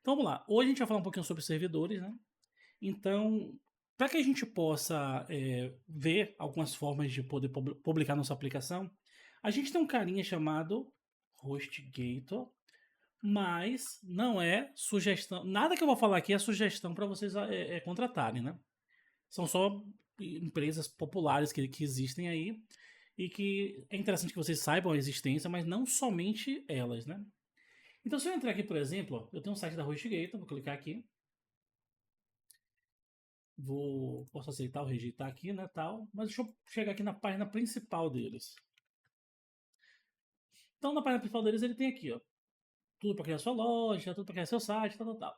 Então vamos lá. Hoje a gente vai falar um pouquinho sobre servidores, né? Então, para que a gente possa ver algumas formas de poder publicar nossa aplicação, a gente tem um carinha chamado HostGator, mas não é sugestão. Nada que eu vou falar aqui é sugestão para vocês contratarem, né? São só empresas populares que existem aí e que é interessante que vocês saibam a existência, mas não somente elas, né? Então, se eu entrar aqui, por exemplo, ó, eu tenho um site da HostGator, vou clicar aqui. Posso aceitar ou rejeitar aqui, né, tal. Mas deixa eu chegar aqui na página principal deles. Então, na página principal deles, ele tem aqui, ó, tudo para criar sua loja, tudo para criar seu site, tal, tal, tal.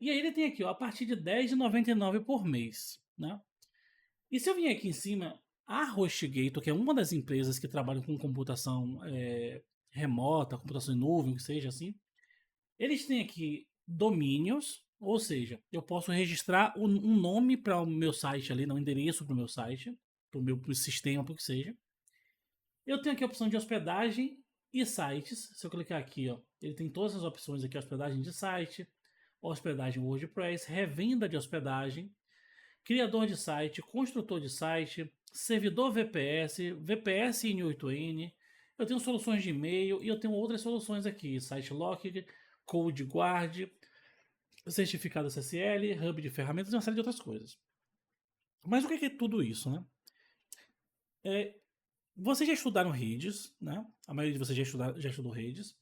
E aí ele tem aqui, ó, a partir de R$10,99 por mês, né? E se eu vim aqui em cima, a HostGator, que é uma das empresas que trabalham com computação remota, computação em nuvem, que seja assim, eles têm aqui domínios, ou seja, eu posso registrar um nome para o meu site ali, um endereço para o meu site, para o meu sistema, para o que seja. Eu tenho aqui a opção de hospedagem e sites. Se eu clicar aqui, ó, ele tem todas as opções aqui: hospedagem de site, hospedagem WordPress, revenda de hospedagem, criador de site, construtor de site, servidor VPS, VPS N8N. Eu tenho soluções de e-mail e eu tenho outras soluções aqui: SiteLock, CodeGuard, certificado SSL, hub de ferramentas e uma série de outras coisas. Mas o que é tudo isso, né? Vocês já estudaram redes, né? A maioria de vocês já estudou redes.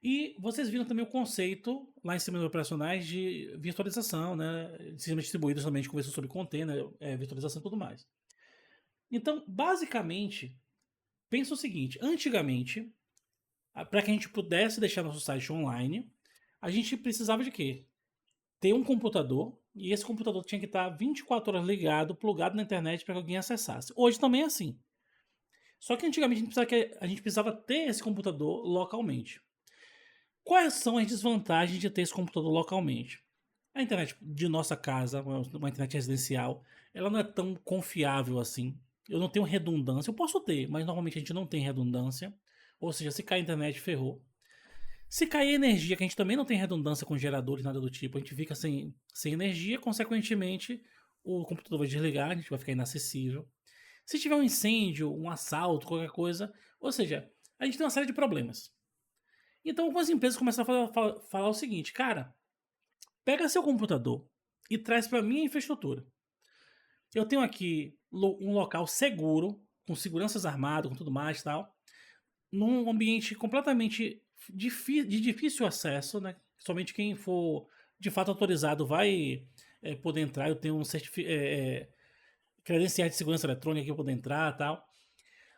E vocês viram também o conceito lá em sistemas operacionais de virtualização, né? Sistemas distribuídos também, a gente conversou sobre container, virtualização e tudo mais. Então, basicamente, pensa o seguinte: antigamente, para que a gente pudesse deixar nosso site online, a gente precisava de quê? Ter um computador, e esse computador tinha que estar 24 horas ligado, plugado na internet para que alguém acessasse. Hoje também é assim. Só que antigamente a gente precisava ter esse computador localmente. Quais são as desvantagens de ter esse computador localmente? A internet de nossa casa, uma internet residencial, ela não é tão confiável assim. Eu não tenho redundância. Eu posso ter, mas normalmente a gente não tem redundância. Ou seja, se cair a internet, ferrou. Se cair energia, que a gente também não tem redundância com geradores, nada do tipo, a gente fica sem energia, consequentemente, o computador vai desligar, a gente vai ficar inacessível. Se tiver um incêndio, um assalto, qualquer coisa, ou seja, a gente tem uma série de problemas. Então, algumas empresas começam a falar o seguinte: cara, pega seu computador e traz para minha infraestrutura. Eu tenho aqui um local seguro, com seguranças armadas, com tudo mais e tal, num ambiente completamente de difícil acesso, né? Somente quem for de fato autorizado vai poder entrar. Eu tenho credenciais de segurança eletrônica que eu poder entrar e tal.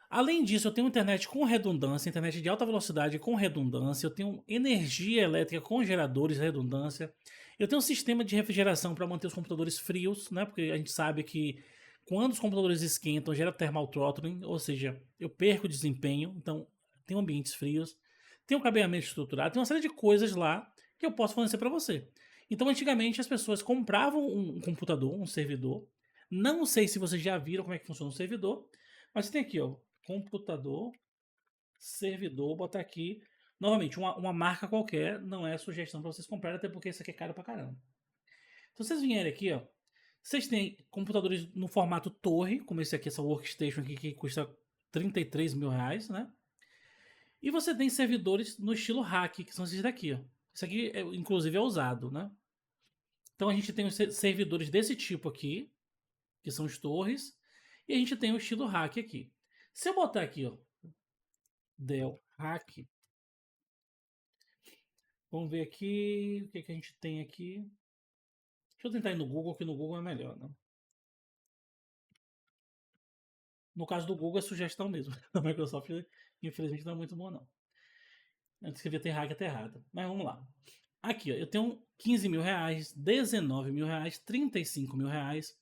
Além disso, eu tenho internet com redundância, internet de alta velocidade com redundância, eu tenho energia elétrica com geradores redundância, eu tenho um sistema de refrigeração para manter os computadores frios, né? Porque a gente sabe que quando os computadores esquentam, gera thermal throttling, ou seja, eu perco desempenho, então tem ambientes frios, tem um cabeamento estruturado, tem uma série de coisas lá que eu posso fornecer para você. Então, antigamente as pessoas compravam um computador, um servidor. Não sei se vocês já viram como é que funciona um servidor, mas você tem aqui, ó, computador, servidor, botar aqui. Novamente, uma marca qualquer, não é sugestão para vocês comprarem, até porque isso aqui é caro pra caramba. Então, vocês vierem aqui, ó, vocês têm computadores no formato torre, como esse aqui, essa workstation aqui, que custa R$33.000, né? E você tem servidores no estilo hack, que são esses daqui, ó. Isso aqui, inclusive, é usado, né? Então, a gente tem os servidores desse tipo aqui, que são os torres, e a gente tem o estilo hack aqui. Se eu botar aqui, ó, Dell Hack. Vamos ver aqui o que a gente tem aqui. Deixa eu tentar ir no Google, que no Google é melhor, né? No caso do Google é sugestão mesmo. Da Microsoft, infelizmente, não é muito bom, não. Eu escrevi ter hack até errado. Mas vamos lá. Aqui, ó, eu tenho R$15.000, R$19.000, R$35.000.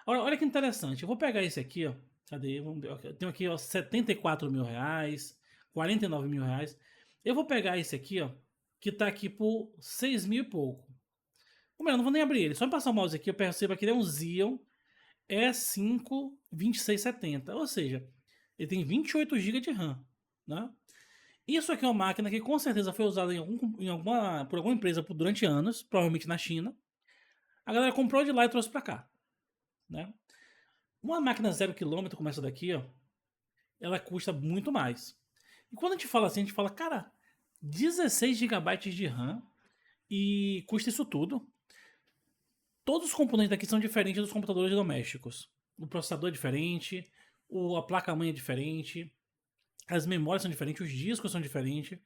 Olha que interessante. Eu vou pegar esse aqui, ó. Cadê? Vamos ver. Eu tenho aqui, ó, R$74.000, R$49.000. Eu vou pegar esse aqui, ó, que tá aqui por 6.000 e pouco. Ou melhor, não vou nem abrir ele. Só me passar o mouse aqui, eu percebo que ele é um Xeon E5 2670. Ou seja, ele tem 28 GB de RAM, né? Isso aqui é uma máquina que com certeza foi usada por alguma empresa durante anos, provavelmente na China. A galera comprou de lá e trouxe pra cá, né? Uma máquina 0 km como essa daqui, ó, ela custa muito mais. E quando a gente fala assim, a gente fala, cara, 16 gigabytes de RAM e custa isso tudo. Todos os componentes daqui são diferentes dos computadores domésticos. O processador é diferente, a placa-mãe é diferente, as memórias são diferentes, os discos são diferentes.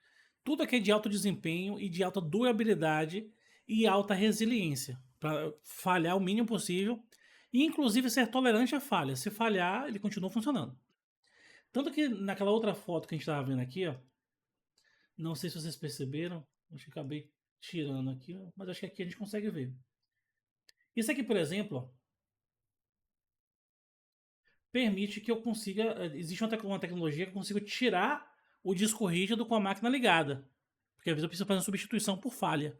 Tudo aqui é de alto desempenho e de alta durabilidade e alta resiliência, para falhar o mínimo possível e inclusive ser tolerante à falha. Se falhar, ele continua funcionando. Tanto que naquela outra foto que a gente estava vendo aqui, ó, não sei se vocês perceberam, acho que acabei tirando aqui, mas acho que aqui a gente consegue ver. Isso aqui, por exemplo, ó, permite que eu consiga. Existe uma tecnologia que eu consigo tirar o disco rígido com a máquina ligada. Porque às vezes eu preciso fazer uma substituição por falha.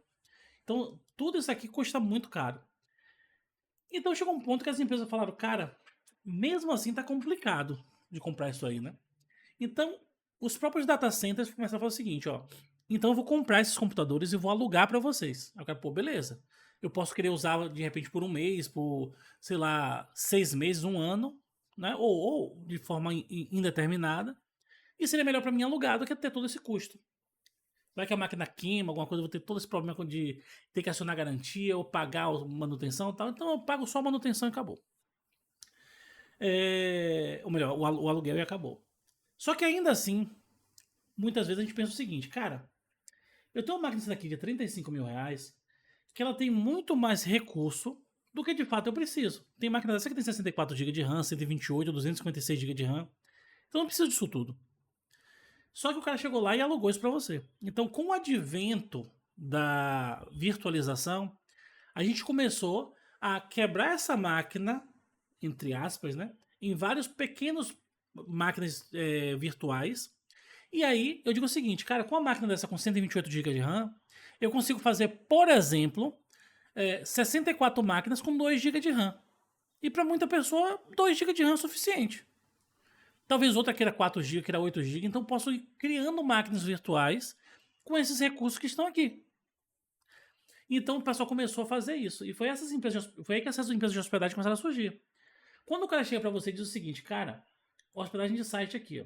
Então, tudo isso aqui custa muito caro. Então chegou um ponto que as empresas falaram, cara, mesmo assim tá complicado de comprar isso aí, né? Então, os próprios data centers começaram a falar o seguinte, ó. Então eu vou comprar esses computadores e vou alugar para vocês. Aí eu quero, pô, beleza. Eu posso querer usar de repente por um mês, por, sei lá, 6 meses, um ano, né? Ou de forma indeterminada. E seria melhor para mim alugar do que ter todo esse custo. Vai que a máquina queima, alguma coisa, eu vou ter todo esse problema de ter que acionar garantia ou pagar a manutenção e tal. Então eu pago só a manutenção e acabou. Ou melhor, o aluguel e acabou. Só que ainda assim, muitas vezes a gente pensa o seguinte, cara, eu tenho uma máquina daqui de 35 mil reais que ela tem muito mais recurso do que de fato eu preciso. Tem máquina dessa que tem 64 GB de RAM, 128, 256 GB de RAM. Então eu não preciso disso tudo. Só que o cara chegou lá e alugou isso para você. Então, com o advento da virtualização, a gente começou a quebrar essa máquina, entre aspas, né, em vários pequenos máquinas virtuais. E aí, eu digo o seguinte, cara, com a máquina dessa com 128 GB de RAM, eu consigo fazer, por exemplo, 64 máquinas com 2 GB de RAM. E para muita pessoa, 2 GB de RAM é suficiente. Talvez outra queira 4 GB, queira 8 GB, então posso ir criando máquinas virtuais com esses recursos que estão aqui. Então o pessoal começou a fazer isso. E foi aí que essas empresas de hospedagem começaram a surgir. Quando o cara chega para você e diz o seguinte, cara, hospedagem de site aqui, ó.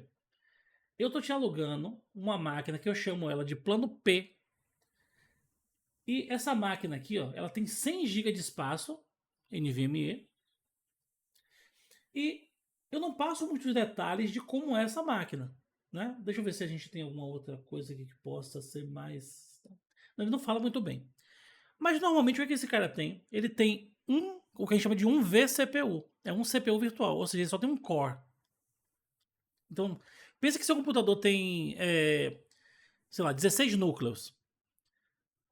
Eu tô te alugando uma máquina que eu chamo ela de plano P. E essa máquina aqui, ó, ela tem 100 GB de espaço, NVMe. E eu não passo muitos detalhes de como é essa máquina, né? Deixa eu ver se a gente tem alguma outra coisa aqui que possa ser mais... Ele não fala muito bem. Mas normalmente o que esse cara tem? Ele tem o que a gente chama de um vCPU. É um CPU virtual, ou seja, ele só tem um core. Então, pensa que seu computador tem, sei lá, 16 núcleos.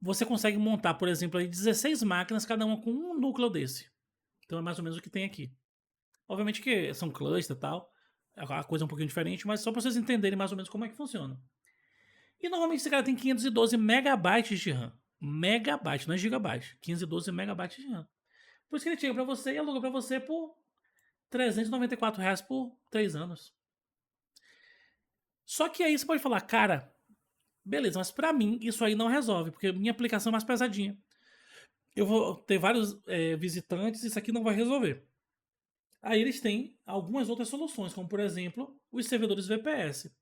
Você consegue montar, por exemplo, aí 16 máquinas, cada uma com um núcleo desse. Então é mais ou menos o que tem aqui. Obviamente que são cluster e tal, a coisa é um pouquinho diferente, mas só para vocês entenderem mais ou menos como é que funciona. E normalmente esse cara tem 512 megabytes de RAM. Megabyte, não é gigabyte. 512 megabytes de RAM. Por isso que ele chega para você e aluga para você por R$ 394 por 3 anos. Só que aí você pode falar, cara, beleza, mas para mim isso aí não resolve, porque minha aplicação é mais pesadinha. Eu vou ter vários visitantes, isso aqui não vai resolver. Aí eles têm algumas outras soluções, como por exemplo, os servidores VPS.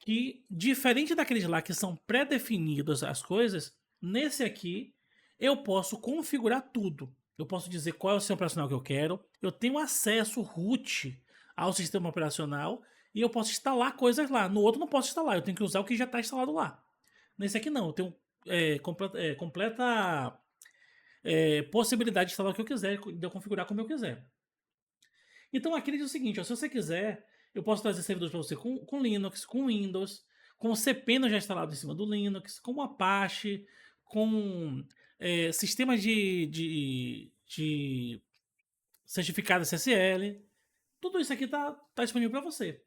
Que, diferente daqueles lá que são pré-definidos as coisas, nesse aqui eu posso configurar tudo. Eu posso dizer qual é o sistema operacional que eu quero, eu tenho acesso root ao sistema operacional e eu posso instalar coisas lá. No outro não posso instalar, eu tenho que usar o que já está instalado lá. Nesse aqui não, eu tenho completa possibilidade de instalar o que eu quiser, de eu configurar como eu quiser. Então aqui ele diz o seguinte, ó, se você quiser, eu posso trazer servidores para você com Linux, com Windows, com o cPanel já instalado em cima do Linux, com o Apache, com sistemas de certificado SSL. Tudo isso aqui tá disponível para você.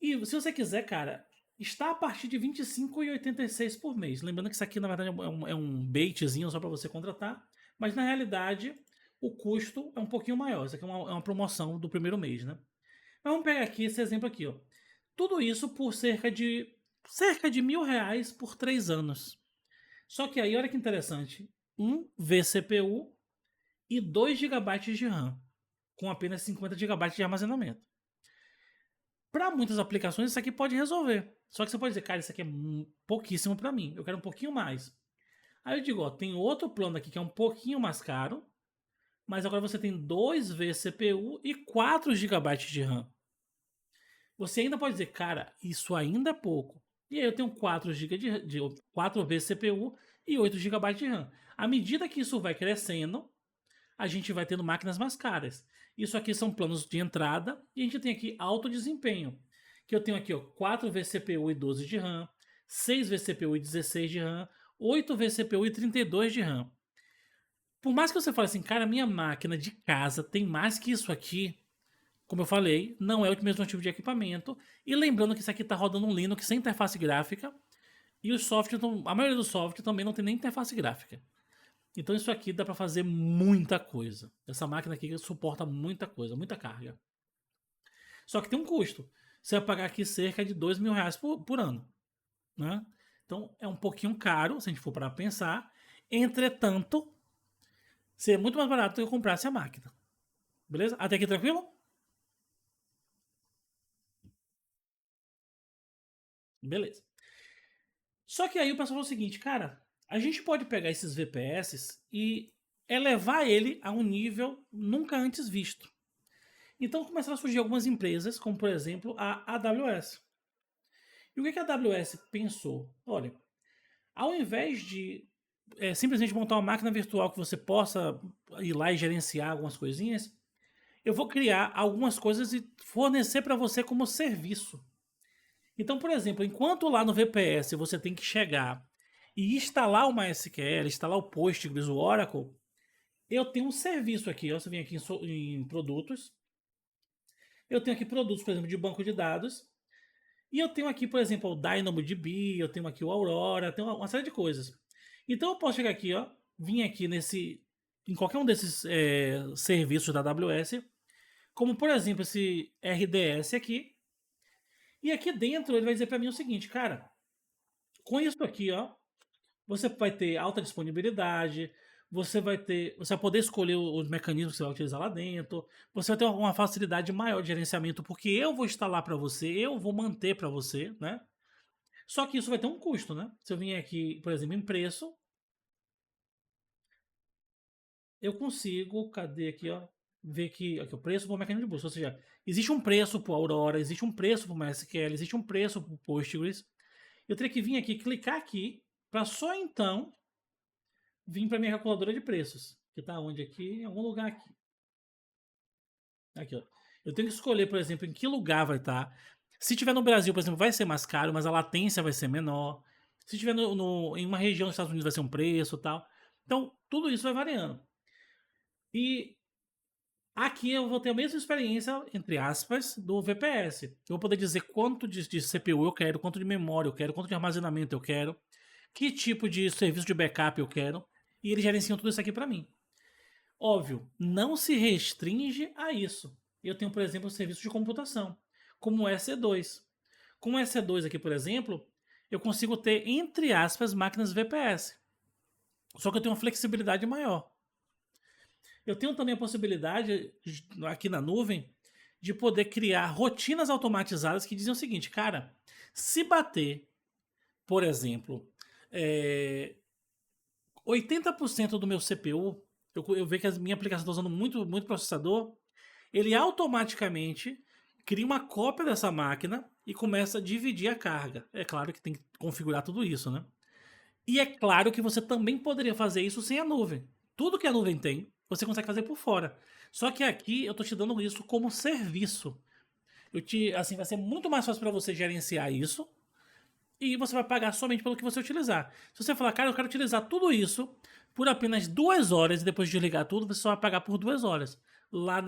E se você quiser, cara, está a partir de R$ 25,86 por mês. Lembrando que isso aqui, na verdade, é um baitzinho só para você contratar. Mas, na realidade, o custo é um pouquinho maior. Isso aqui é uma promoção do primeiro mês, né? Mas vamos pegar aqui esse exemplo aqui, ó. Tudo isso por cerca de cerca de R$ 1.000 por 3 anos. Só que aí, olha que interessante, um vCPU e 2 GB de RAM, com apenas 50 GB de armazenamento. Para muitas aplicações, isso aqui pode resolver. Só que você pode dizer, cara, isso aqui é pouquíssimo para mim, eu quero um pouquinho mais. Aí eu digo, ó, tem outro plano aqui que é um pouquinho mais caro, mas agora você tem 2 vCPU e 4 GB de RAM. Você ainda pode dizer, cara, isso ainda é pouco. E aí eu tenho 4 GB de 4 vezes CPU e 8 GB de RAM. À medida que isso vai crescendo, a gente vai tendo máquinas mais caras. Isso aqui são planos de entrada e a gente tem aqui alto desempenho. Que eu tenho aqui, ó, 4 vCPU e 12 de RAM, 6 vCPU e 16 de RAM, 8 vCPU e 32 de RAM. Por mais que você fale assim, cara, minha máquina de casa tem mais que isso aqui, como eu falei, não é o mesmo tipo de equipamento. E lembrando que isso aqui está rodando um Linux sem interface gráfica. E os softwares, a maioria dos softwares também não tem nem interface gráfica. Então isso aqui dá para fazer muita coisa. Essa máquina aqui suporta muita coisa, muita carga. Só que tem um custo. Você vai pagar aqui cerca de R$ 2.000 por ano. Né? Então é um pouquinho caro, se a gente for para pensar. Entretanto, seria muito mais barato eu comprasse a máquina. Beleza? Até aqui tranquilo? Beleza. Só que aí o pessoal falou o seguinte, cara, a gente pode pegar esses VPS e elevar ele a um nível nunca antes visto. Então começaram a surgir algumas empresas, como por exemplo a AWS. E o que a AWS pensou? Olha, ao invés de simplesmente montar uma máquina virtual que você possa ir lá e gerenciar algumas coisinhas, eu vou criar algumas coisas e fornecer para você como serviço. Então, por exemplo, enquanto lá no VPS você tem que chegar e instalar o MySQL, instalar o Postgres, o Oracle, eu tenho um serviço aqui. Ó, você vem aqui em produtos. Eu tenho aqui produtos, por exemplo, de banco de dados. E eu tenho aqui, por exemplo, o DynamoDB, eu tenho aqui o Aurora, tenho uma série de coisas. Então eu posso chegar aqui, ó, vir aqui em qualquer um desses serviços da AWS, como por exemplo esse RDS aqui. E aqui dentro ele vai dizer para mim o seguinte, cara, com isso aqui, ó, você vai ter alta disponibilidade, você vai poder escolher os mecanismos que você vai utilizar lá dentro, você vai ter uma facilidade maior de gerenciamento, porque eu vou instalar para você, eu vou manter para você, né? Só que isso vai ter um custo, né? Se eu vier aqui, por exemplo, em preço, eu consigo, cadê aqui, ó? Ver aqui o preço para o mecanismo de busca. Ou seja, existe um preço para o Aurora, existe um preço para o MySQL, existe um preço para o Postgres. Eu teria que vir aqui, clicar aqui, para só então vir para minha calculadora de preços. Que está onde aqui? Em algum lugar aqui. Aqui, ó. Eu tenho que escolher, por exemplo, em que lugar vai estar. Se tiver no Brasil, por exemplo, vai ser mais caro, mas a latência vai ser menor. Se tiver em uma região dos Estados Unidos, vai ser um preço e tal. Então, tudo isso vai variando. E aqui eu vou ter a mesma experiência, entre aspas, do VPS. Eu vou poder dizer quanto de CPU eu quero, quanto de memória eu quero, quanto de armazenamento eu quero, que tipo de serviço de backup eu quero. E eles gerenciam tudo isso aqui para mim. Óbvio, não se restringe a isso. Eu tenho, por exemplo, o serviço de computação, como o EC2. Com o EC2 aqui, por exemplo, eu consigo ter, entre aspas, máquinas VPS. Só que eu tenho uma flexibilidade maior. Eu tenho também a possibilidade, aqui na nuvem, de poder criar rotinas automatizadas que dizem o seguinte, cara, se bater, por exemplo, 80% do meu CPU, eu vejo que a minha aplicação está usando muito, muito processador, ele automaticamente cria uma cópia dessa máquina e começa a dividir a carga. É claro que tem que configurar tudo isso, né? E é claro que você também poderia fazer isso sem a nuvem. Tudo que a nuvem tem, você consegue fazer por fora. Só que aqui eu estou te dando isso como serviço. Assim, vai ser muito mais fácil para você gerenciar isso e você vai pagar somente pelo que você utilizar. Se você falar, cara, eu quero utilizar tudo isso por apenas 2 horas e depois desligar tudo, você só vai pagar por 2 horas. Lá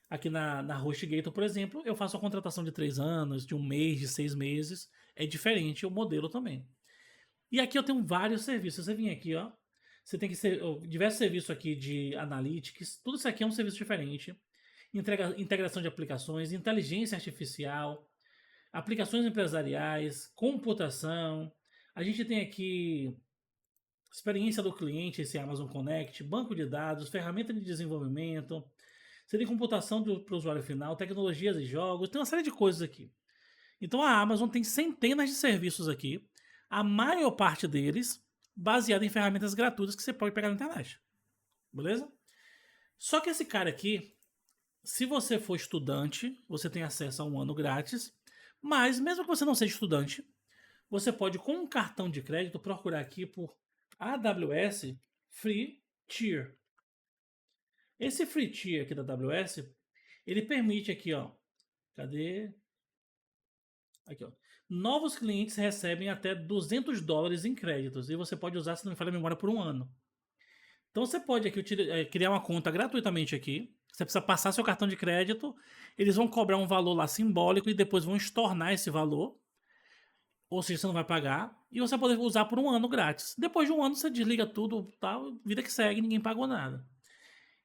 aqui na HostGator, por exemplo, eu faço a contratação de 3 anos, de 1 mês, de 6 meses. É diferente o modelo também. E aqui eu tenho vários serviços. Você vem aqui, ó. Você tem diversos serviços aqui de analytics. Tudo isso aqui é um serviço diferente. Integração de aplicações, inteligência artificial, aplicações empresariais, computação. A gente tem aqui experiência do cliente, esse Amazon Connect, banco de dados, ferramenta de desenvolvimento. Você tem computação para o usuário final, tecnologias e jogos, tem uma série de coisas aqui. Então a Amazon tem centenas de serviços aqui, a maior parte deles baseado em ferramentas gratuitas que você pode pegar na internet. Beleza? Só que esse cara aqui, se você for estudante, você tem acesso a um ano grátis, mas mesmo que você não seja estudante, você pode com um cartão de crédito procurar aqui por AWS Free Tier. Esse Free Tier aqui da AWS, ele permite aqui, ó, cadê? Aqui, ó. Novos clientes recebem até $200 em créditos e você pode usar, se não me falha a memória, por um ano. Então você pode aqui criar uma conta gratuitamente aqui. Você precisa passar seu cartão de crédito, eles vão cobrar um valor lá simbólico e depois vão estornar esse valor. Ou seja, você não vai pagar e você vai poder usar por um ano grátis. Depois de um ano você desliga tudo, tal, vida que segue, ninguém pagou nada.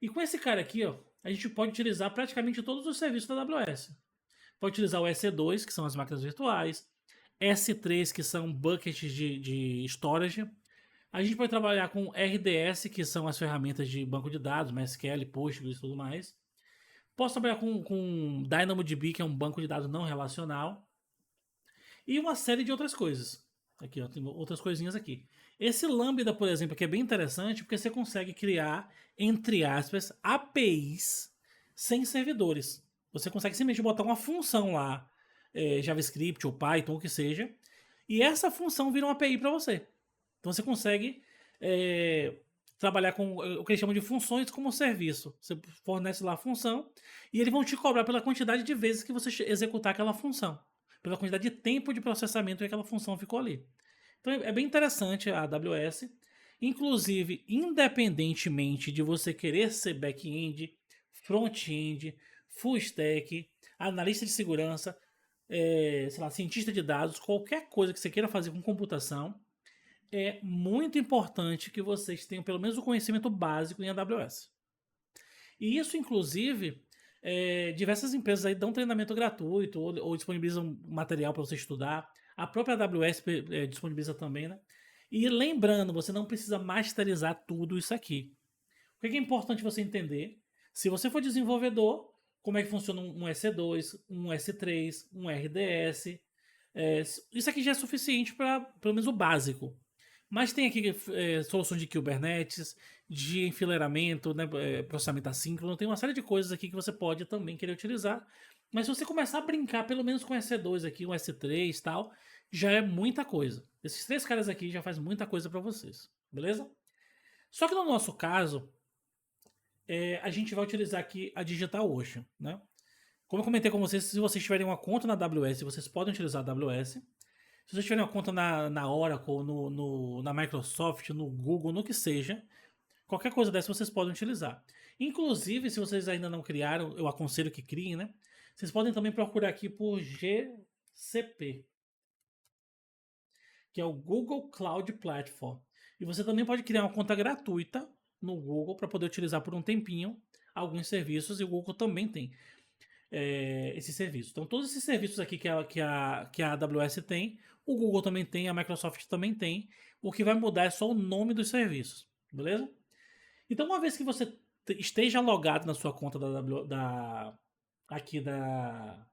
E com esse cara aqui, ó, a gente pode utilizar praticamente todos os serviços da AWS. Pode utilizar o EC2, que são as máquinas virtuais, S3, que são buckets de storage. A gente pode trabalhar com RDS, que são as ferramentas de banco de dados, MySQL, Postgres e tudo mais. Posso trabalhar com DynamoDB, que é um banco de dados não relacional. E uma série de outras coisas. Aqui, ó, tem outras coisinhas aqui. Esse Lambda, por exemplo, aqui é bem interessante porque você consegue criar, entre aspas, APIs sem servidores. Você consegue simplesmente botar uma função lá, JavaScript ou Python, ou o que seja, e essa função vira uma API para você. Então você consegue trabalhar com o que eles chamam de funções como serviço. Você fornece lá a função e eles vão te cobrar pela quantidade de vezes que você executar aquela função, pela quantidade de tempo de processamento que aquela função ficou ali. Então é bem interessante a AWS. Inclusive, independentemente de você querer ser back-end, front-end, full stack, analista de segurança, sei lá, cientista de dados, qualquer coisa que você queira fazer com computação, é muito importante que vocês tenham pelo menos o conhecimento básico em AWS. E isso, inclusive, diversas empresas aí dão treinamento gratuito ou disponibilizam material para você estudar. A própria AWS disponibiliza também, né? E lembrando, você não precisa masterizar tudo isso aqui. O que é importante você entender? Se você for desenvolvedor, como é que funciona um EC2, um S3, um RDS. Isso aqui já é suficiente para pelo menos o básico. Mas tem aqui soluções de Kubernetes, de enfileiramento, né, processamento assíncrono, tem uma série de coisas aqui que você pode também querer utilizar. Mas se você começar a brincar pelo menos com S2 aqui, um S3 e tal, já é muita coisa. Esses três caras aqui já faz muita coisa para vocês, beleza? Só que no nosso caso, a gente vai utilizar aqui a DigitalOcean, né? Como eu comentei com vocês, se vocês tiverem uma conta na AWS, vocês podem utilizar a AWS. Se vocês tiverem uma conta na Oracle, na Microsoft, no Google, no que seja, qualquer coisa dessa vocês podem utilizar. Inclusive, se vocês ainda não criaram, eu aconselho que criem, né? Vocês podem também procurar aqui por GCP, que é o Google Cloud Platform. E você também pode criar uma conta gratuita no Google para poder utilizar por um tempinho alguns serviços, e o Google também tem esse serviço. Então, todos esses serviços aqui que a AWS tem, o Google também tem, a Microsoft também tem. O que vai mudar é só o nome dos serviços, beleza? Então, uma vez que você esteja logado na sua conta aqui da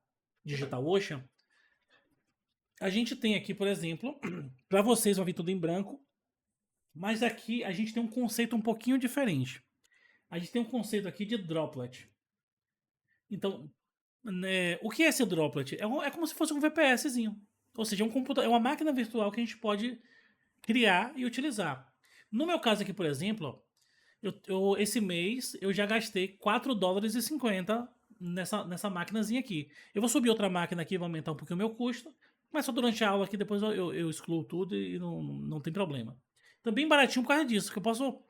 DigitalOcean, a gente tem aqui, por exemplo, para vocês vai vir tudo em branco, mas aqui a gente tem um conceito um pouquinho diferente. A gente tem um conceito aqui de droplet. Então, né, o que é esse droplet? É como se fosse um VPSzinho. Ou seja, é uma máquina virtual que a gente pode criar e utilizar. No meu caso aqui, por exemplo, esse mês eu já gastei $4,50 nessa maquinazinha aqui. Eu vou subir outra máquina aqui, vou aumentar um pouquinho o meu custo, mas só durante a aula aqui, depois eu excluo tudo e não tem problema. Então, bem baratinho por causa disso, que eu posso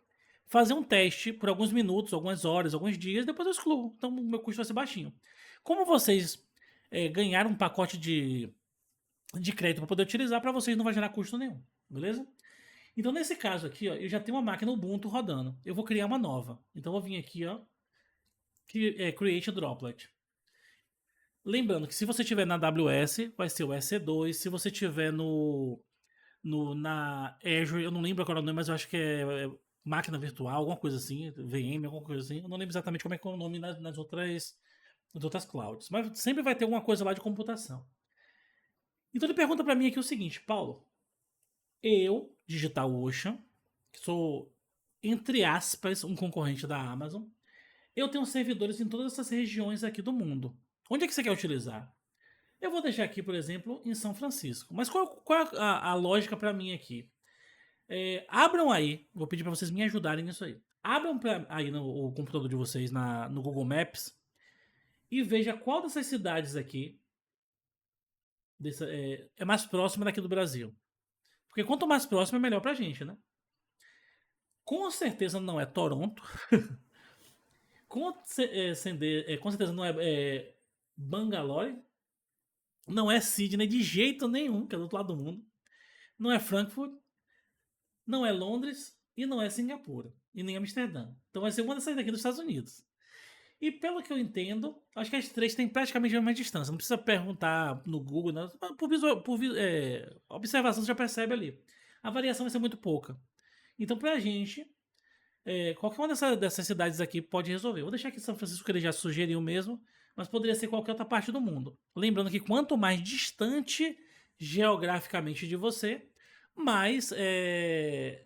fazer um teste por alguns minutos, algumas horas, alguns dias, depois eu excluo. Então, o meu custo vai ser baixinho. Como vocês ganharam um pacote de crédito para poder utilizar, para vocês não vai gerar custo nenhum, beleza? Então, nesse caso aqui, ó, eu já tenho uma máquina Ubuntu rodando. Eu vou criar uma nova. Então, eu vou vir aqui, ó, Create a Droplet. Lembrando que se você tiver na AWS, vai ser o EC2. Se você tiver na Azure, eu não lembro agora o nome, mas eu acho que é máquina virtual, alguma coisa assim, VM, alguma coisa assim. Eu não lembro exatamente como é que é o nome nas outras clouds. Mas sempre vai ter alguma coisa lá de computação. Então ele pergunta para mim aqui o seguinte, Paulo, eu, DigitalOcean, que sou, entre aspas, um concorrente da Amazon, eu tenho servidores em todas essas regiões aqui do mundo. Onde é que você quer utilizar? Eu vou deixar aqui, por exemplo, em São Francisco. Mas qual é a lógica para mim aqui? Abram aí, vou pedir para vocês me ajudarem nisso aí. Abram aí no computador de vocês no Google Maps e veja qual dessas cidades aqui é mais próxima daqui do Brasil. Porque quanto mais próximo é melhor pra gente, né? Com certeza não é Toronto. Com certeza não é Bangalore. Não é Sydney de jeito nenhum, que é do outro lado do mundo. Não é Frankfurt. Não é Londres. E não é Singapura. E nem Amsterdã. Então vai ser uma dessas daqui dos Estados Unidos. E pelo que eu entendo, acho que as três têm praticamente a mesma distância. Não precisa perguntar no Google, não. Por observação você já percebe ali. A variação vai ser muito pouca. Então, pra gente, qualquer uma dessas cidades aqui pode resolver. Vou deixar aqui São Francisco, que ele já sugeriu mesmo, mas poderia ser qualquer outra parte do mundo. Lembrando que quanto mais distante geograficamente de você, mais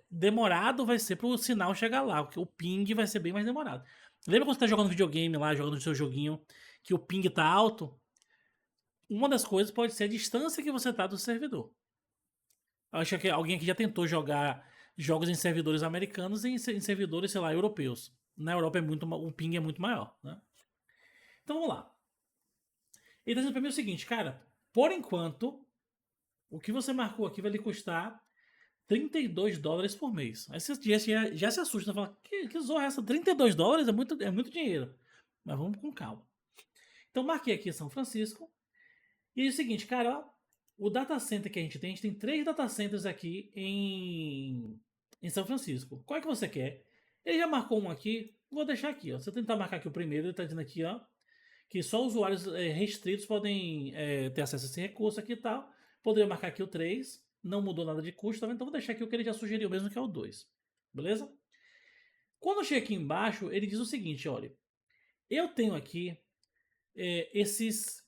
demorado vai ser para o sinal chegar lá, porque o ping vai ser bem mais demorado. Lembra quando você está jogando videogame lá, jogando o seu joguinho, que o ping tá alto? Uma das coisas pode ser a distância que você tá do servidor. Acho que alguém aqui já tentou jogar jogos em servidores americanos e em servidores, sei lá, europeus. Na Europa o ping é muito maior, né? Então vamos lá. Ele tá dizendo pra mim o seguinte, cara, por enquanto, o que você marcou aqui vai lhe custar $32 por mês. Aí você já se assusta, fala, que zorra é essa? $32 é muito dinheiro. Mas vamos com calma. Então marquei aqui São Francisco. E é o seguinte, cara, ó, o data center que a gente tem 3 data centers aqui em São Francisco. Qual é que você quer? Ele já marcou um aqui, vou deixar aqui, ó. Se eu tentar marcar aqui o primeiro, ele está dizendo aqui, ó, que só usuários restritos podem ter acesso a esse recurso aqui e tal. Poderia marcar aqui o 3, não mudou nada de custo, tá vendo? Então vou deixar aqui o que ele já sugeriu mesmo, que é o 2. Beleza? Quando eu chego aqui embaixo, ele diz o seguinte, olha, eu tenho aqui esses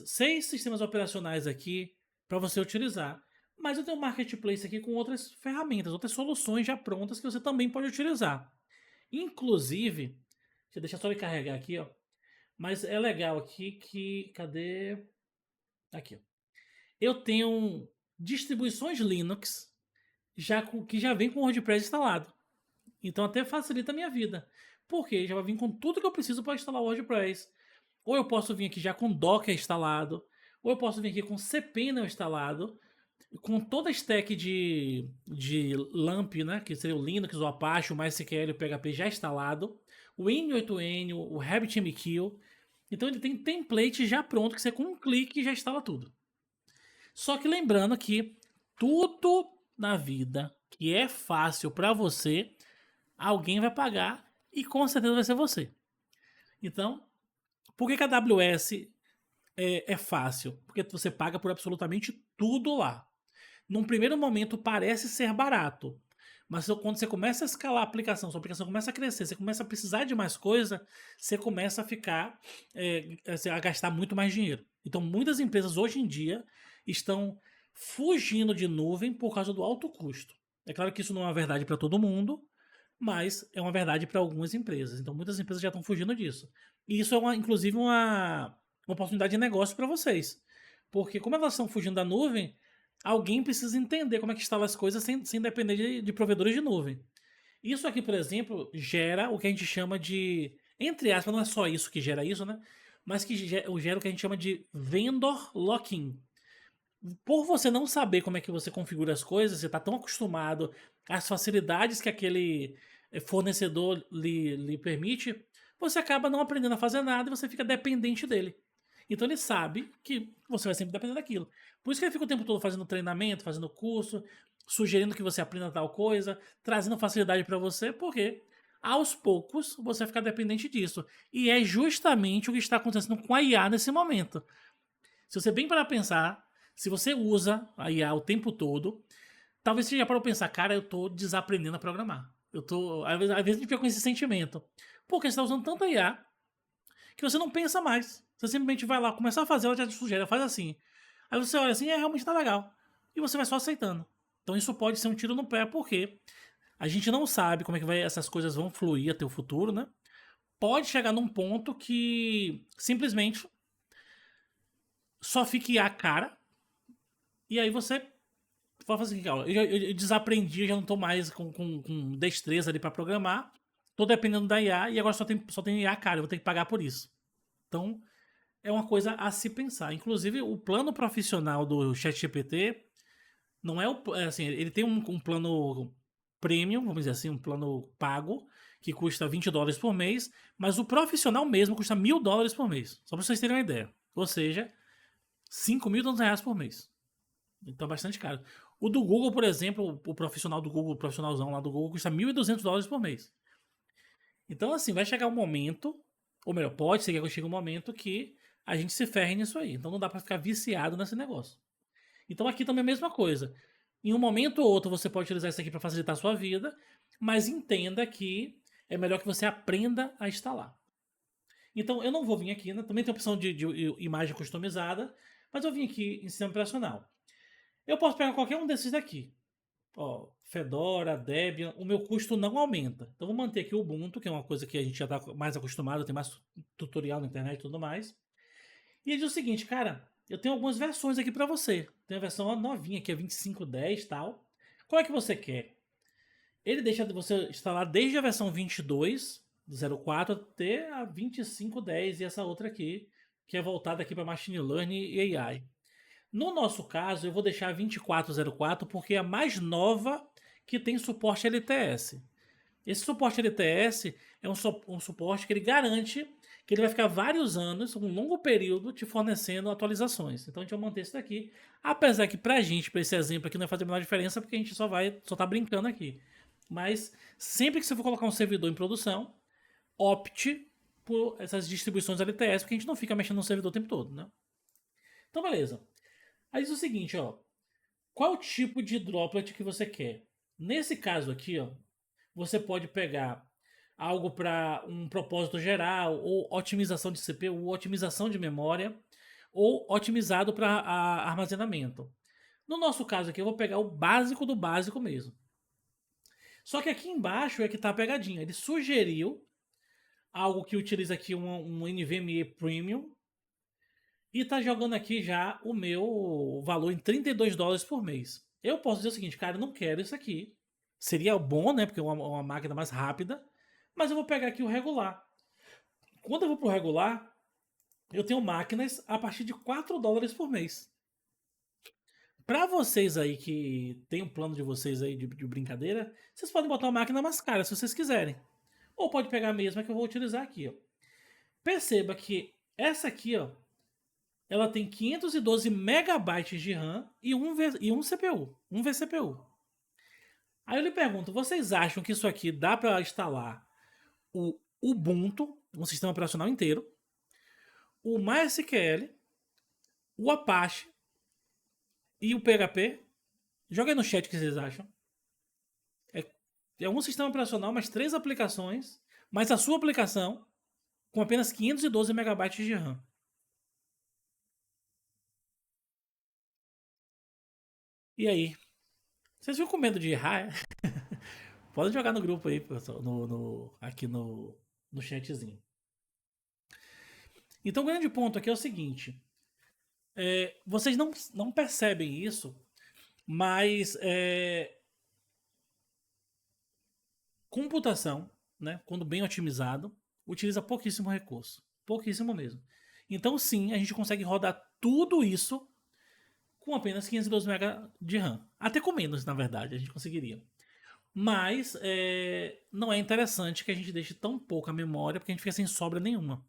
6 sistemas operacionais aqui para você utilizar. Mas eu tenho um marketplace aqui com outras ferramentas, outras soluções já prontas que você também pode utilizar. Inclusive, deixa eu deixar só ele carregar aqui, ó. Mas é legal aqui que. Cadê? Aqui, ó. Eu tenho distribuições Linux que já vem com o WordPress instalado. Então até facilita a minha vida. Porque já vai vir com tudo que eu preciso para instalar o WordPress. Ou eu posso vir aqui já com Docker instalado, ou eu posso vir aqui com cPanel instalado, com toda a stack de LAMP, né, que seria o Linux, o Apache, o MySQL, o PHP já instalado, o N8N, o RabbitMQ. Então ele tem template já pronto que você com um clique já instala tudo. Só que lembrando que tudo na vida que é fácil para você, alguém vai pagar e com certeza vai ser você. Então, por que a AWS é fácil? Porque você paga por absolutamente tudo lá. Num primeiro momento parece ser barato, mas quando você começa a escalar a aplicação, sua aplicação começa a crescer, você começa a precisar de mais coisa, você começa a ficar a gastar muito mais dinheiro. Então muitas empresas hoje em dia estão fugindo de nuvem por causa do alto custo. É claro que isso não é uma verdade para todo mundo, mas é uma verdade para algumas empresas. Então muitas empresas já estão fugindo disso. E isso é inclusive uma oportunidade de negócio para vocês. Porque como elas estão fugindo da nuvem, alguém precisa entender como é que instala as coisas sem depender de provedores de nuvem. Isso aqui, por exemplo, gera o que a gente chama de, entre aspas, não é só isso que gera isso, né? Mas que gera o que a gente chama de vendor lock-in. Por você não saber como é que você configura as coisas, você está tão acostumado às facilidades que aquele fornecedor lhe permite, você acaba não aprendendo a fazer nada e você fica dependente dele. Então ele sabe que você vai sempre depender daquilo. Por isso que ele fica o tempo todo fazendo treinamento, fazendo curso, sugerindo que você aprenda tal coisa, trazendo facilidade para você, porque aos poucos você vai ficar dependente disso. E é justamente o que está acontecendo com a IA nesse momento. Se você bem para pensar, se você usa a IA o tempo todo, talvez você já parou pra pensar, cara, eu tô desaprendendo a programar. Eu tô. Às vezes a gente fica com esse sentimento. Porque você tá usando tanta IA que você não pensa mais. Você simplesmente vai lá, começar a fazer, ela já te sugere, faz assim. Aí você olha assim, realmente tá legal. E você vai só aceitando. Então isso pode ser um tiro no pé, porque a gente não sabe como é que essas coisas vão fluir até o futuro, né? Pode chegar num ponto que simplesmente só fique a cara. E aí você vai fazer assim, eu desaprendi, já não tô mais com destreza ali pra programar. Tô dependendo da IA e agora só tem IA cara, eu vou ter que pagar por isso. Então, é uma coisa a se pensar. Inclusive, o plano profissional do ChatGPT não é o. Assim, ele tem um plano premium, vamos dizer assim, um plano pago, que custa US$ 20 por mês, mas o profissional mesmo custa US$ 1.000 por mês. Só pra vocês terem uma ideia. Ou seja, R$ 5.200 por mês. Então é bastante caro. O do Google, por exemplo, o profissional do Google, o profissionalzão lá do Google, custa US$ 1.200 por mês. Então, assim, vai chegar um momento, ou melhor, pode ser que chegue um momento que a gente se ferre nisso aí. Então não dá pra ficar viciado nesse negócio. Então aqui também é a mesma coisa. Em um momento ou outro você pode utilizar isso aqui para facilitar a sua vida, mas entenda que é melhor que você aprenda a instalar. Então eu não vou vir aqui, né? Também tem a opção de imagem customizada, mas eu vim aqui em sistema operacional. Eu posso pegar qualquer um desses daqui. Ó, Fedora, Debian, o meu custo não aumenta. Então vou manter aqui o Ubuntu, que é uma coisa que a gente já está mais acostumado, tem mais tutorial na internet e tudo mais. E ele diz o seguinte, cara, eu tenho algumas versões aqui para você. Tem a versão novinha, que é 25.10 e tal. Qual é que você quer? Ele deixa você instalar desde a versão 22.04 até a 25.10 e essa outra aqui, que é voltada aqui para Machine Learning e AI. No nosso caso, eu vou deixar a 24.04 porque é a mais nova que tem suporte LTS. Esse suporte LTS é um suporte que ele garante que ele vai ficar vários anos, um longo período, te fornecendo atualizações. Então a gente vai manter isso daqui. Apesar que pra gente, pra esse exemplo aqui, não vai fazer a menor diferença, porque a gente só tá brincando aqui. Mas sempre que você for colocar um servidor em produção, opte por essas distribuições LTS, porque a gente não fica mexendo no servidor o tempo todo, né? Então beleza. Aí diz o seguinte, ó. Qual tipo de droplet que você quer? Nesse caso aqui, ó, você pode pegar algo para um propósito geral, ou otimização de CPU, otimização de memória, ou otimizado para armazenamento. No nosso caso aqui, eu vou pegar o básico do básico mesmo. Só que aqui embaixo é que está a pegadinha. Ele sugeriu algo que utiliza aqui um NVMe Premium e está jogando aqui já o meu valor em US$ 32 por mês. Eu posso dizer o seguinte, cara, eu não quero isso aqui. Seria bom, né? Porque é uma máquina mais rápida. Mas eu vou pegar aqui o regular. Quando eu vou pro regular, eu tenho máquinas a partir de US$ 4 por mês. Para vocês aí que tem um plano de vocês aí de brincadeira, vocês podem botar uma máquina mais cara se vocês quiserem. Ou pode pegar a mesma que eu vou utilizar aqui, ó. Perceba que essa aqui, ó, ela tem 512 megabytes de RAM e um CPU, um vCPU. Aí eu lhe pergunto, vocês acham que isso aqui dá para instalar o Ubuntu, um sistema operacional inteiro, o MySQL, o Apache e o PHP? Joga aí no chat o que vocês acham. É, é um sistema operacional, mais 3 aplicações, mais a sua aplicação, com apenas 512 megabytes de RAM. E aí? Vocês ficam com medo de errar? Pode jogar no grupo aí, pessoal, aqui no chatzinho. Então o grande ponto aqui é o seguinte: vocês não percebem isso, mas computação, né, quando bem otimizado, utiliza pouquíssimo recurso. Pouquíssimo mesmo. Então, sim, a gente consegue rodar tudo isso com apenas 512 MB de RAM. Até com menos, na verdade, a gente conseguiria. Mas não é interessante que a gente deixe tão pouca memória, porque a gente fica sem sobra nenhuma.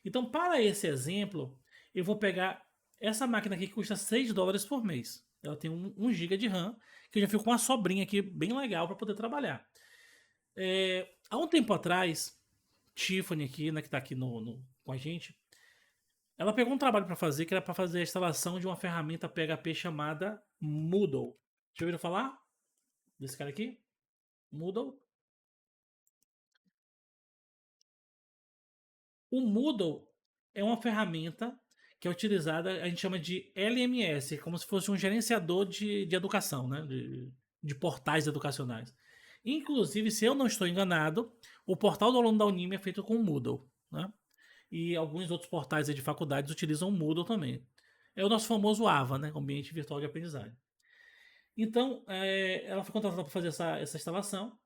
Então, para esse exemplo, eu vou pegar essa máquina aqui que custa US$ 6 por mês. Ela tem 1 GB de RAM, que eu já fico com uma sobrinha aqui bem legal para poder trabalhar. Há um tempo atrás, Tiffany aqui, né, que tá aqui com a gente, ela pegou um trabalho para fazer que era para fazer a instalação de uma ferramenta PHP chamada Moodle. Já ouviram falar desse cara aqui? Moodle? O Moodle é uma ferramenta que é utilizada, a gente chama de LMS, como se fosse um gerenciador de educação, né? De portais educacionais. Inclusive, se eu não estou enganado, o portal do aluno da Unime é feito com o Moodle, né? E alguns outros portais de faculdades utilizam o Moodle também. É o nosso famoso AVA, né? Ambiente Virtual de Aprendizagem. Então, ela foi contratada para fazer essa instalação.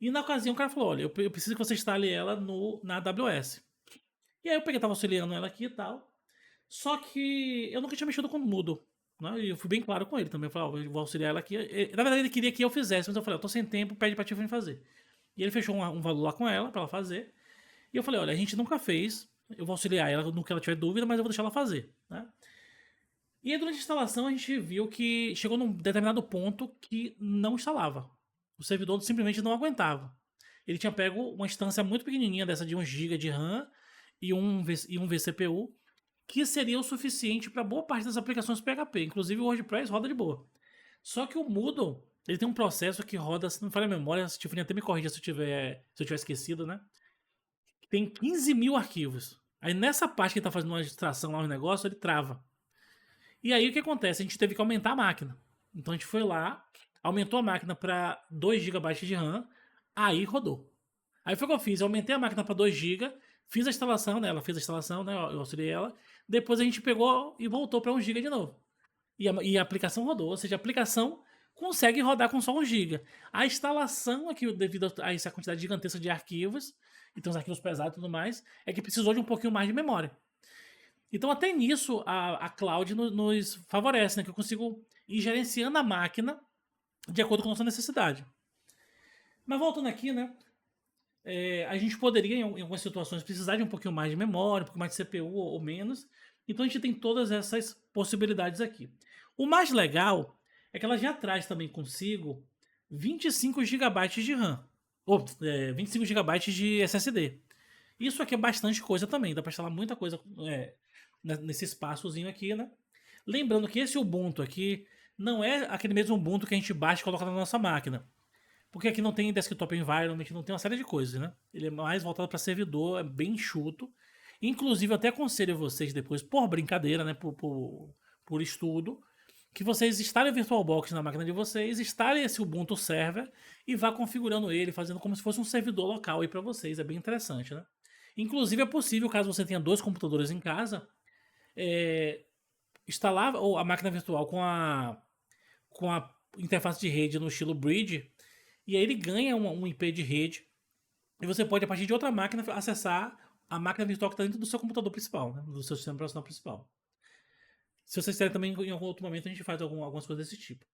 E na ocasião o cara falou: olha, eu preciso que você instale ela na AWS. E aí eu peguei, tava auxiliando ela aqui e tal. Só que eu nunca tinha mexido com o Moodle. Né? E eu fui bem claro com ele também. Eu falei, eu vou auxiliar ela aqui. Na verdade, ele queria que eu fizesse, mas eu falei, eu tô sem tempo, pede pra Tiffany fazer. E ele fechou um valor lá com ela, pra ela fazer. E eu falei, olha, a gente nunca fez. Eu vou auxiliar ela no que ela tiver dúvida, mas eu vou deixar ela fazer. Né? E aí, durante a instalação, a gente viu que chegou num determinado ponto que não instalava. O servidor simplesmente não aguentava. Ele tinha pego uma instância muito pequenininha dessa de 1 GB de RAM e um vCPU, que seria o suficiente para boa parte das aplicações PHP, inclusive o WordPress roda de boa. Só que o Moodle, ele tem um processo que roda, se não falha a memória, se Tiffany até me corrija se eu tiver esquecido, né? Tem 15 mil arquivos. Aí nessa parte que ele tá fazendo uma extração lá no negócio, ele trava. E aí o que acontece? A gente teve que aumentar a máquina. Então a gente foi lá, aumentou a máquina para 2 GB de RAM, aí rodou. Aí foi o que eu fiz, eu aumentei a máquina para 2 GB, fiz a instalação, né? Ela fez a instalação, né? Eu auxiliei ela. Depois a gente pegou e voltou para 1 GB de novo. E a aplicação rodou, ou seja, a aplicação consegue rodar com só 1 GB. A instalação aqui, devido a essa quantidade gigantesca de arquivos, e tem os arquivos pesados e tudo mais, é que precisou de um pouquinho mais de memória. Então, até nisso, a cloud nos favorece, né? Que eu consigo ir gerenciando a máquina de acordo com a nossa necessidade. Mas voltando aqui, né? A gente poderia, em algumas situações, precisar de um pouquinho mais de memória, um pouquinho mais de CPU ou menos. Então, a gente tem todas essas possibilidades aqui. O mais legal é que ela já traz também consigo 25 GB de RAM. Ou 25 GB de SSD. Isso aqui é bastante coisa também. Dá para instalar muita coisa nesse espaçozinho aqui, né? Lembrando que esse Ubuntu aqui não é aquele mesmo Ubuntu que a gente baixa e coloca na nossa máquina. Porque aqui não tem desktop environment, não tem uma série de coisas, né? Ele é mais voltado para servidor, é bem enxuto. Inclusive, eu até aconselho vocês depois, por brincadeira, né? Por estudo, que vocês instalem o VirtualBox na máquina de vocês, instalem esse Ubuntu Server e vá configurando ele, fazendo como se fosse um servidor local aí para vocês. É bem interessante, né? Inclusive, é possível, caso você tenha 2 computadores em casa, instalar a máquina virtual com a interface de rede no estilo Bridge, e aí ele ganha um IP de rede, e você pode, a partir de outra máquina, acessar a máquina virtual que está dentro do seu computador principal, né, do seu sistema operacional principal. Se vocês quiserem também, em algum outro momento, a gente faz algumas coisas desse tipo.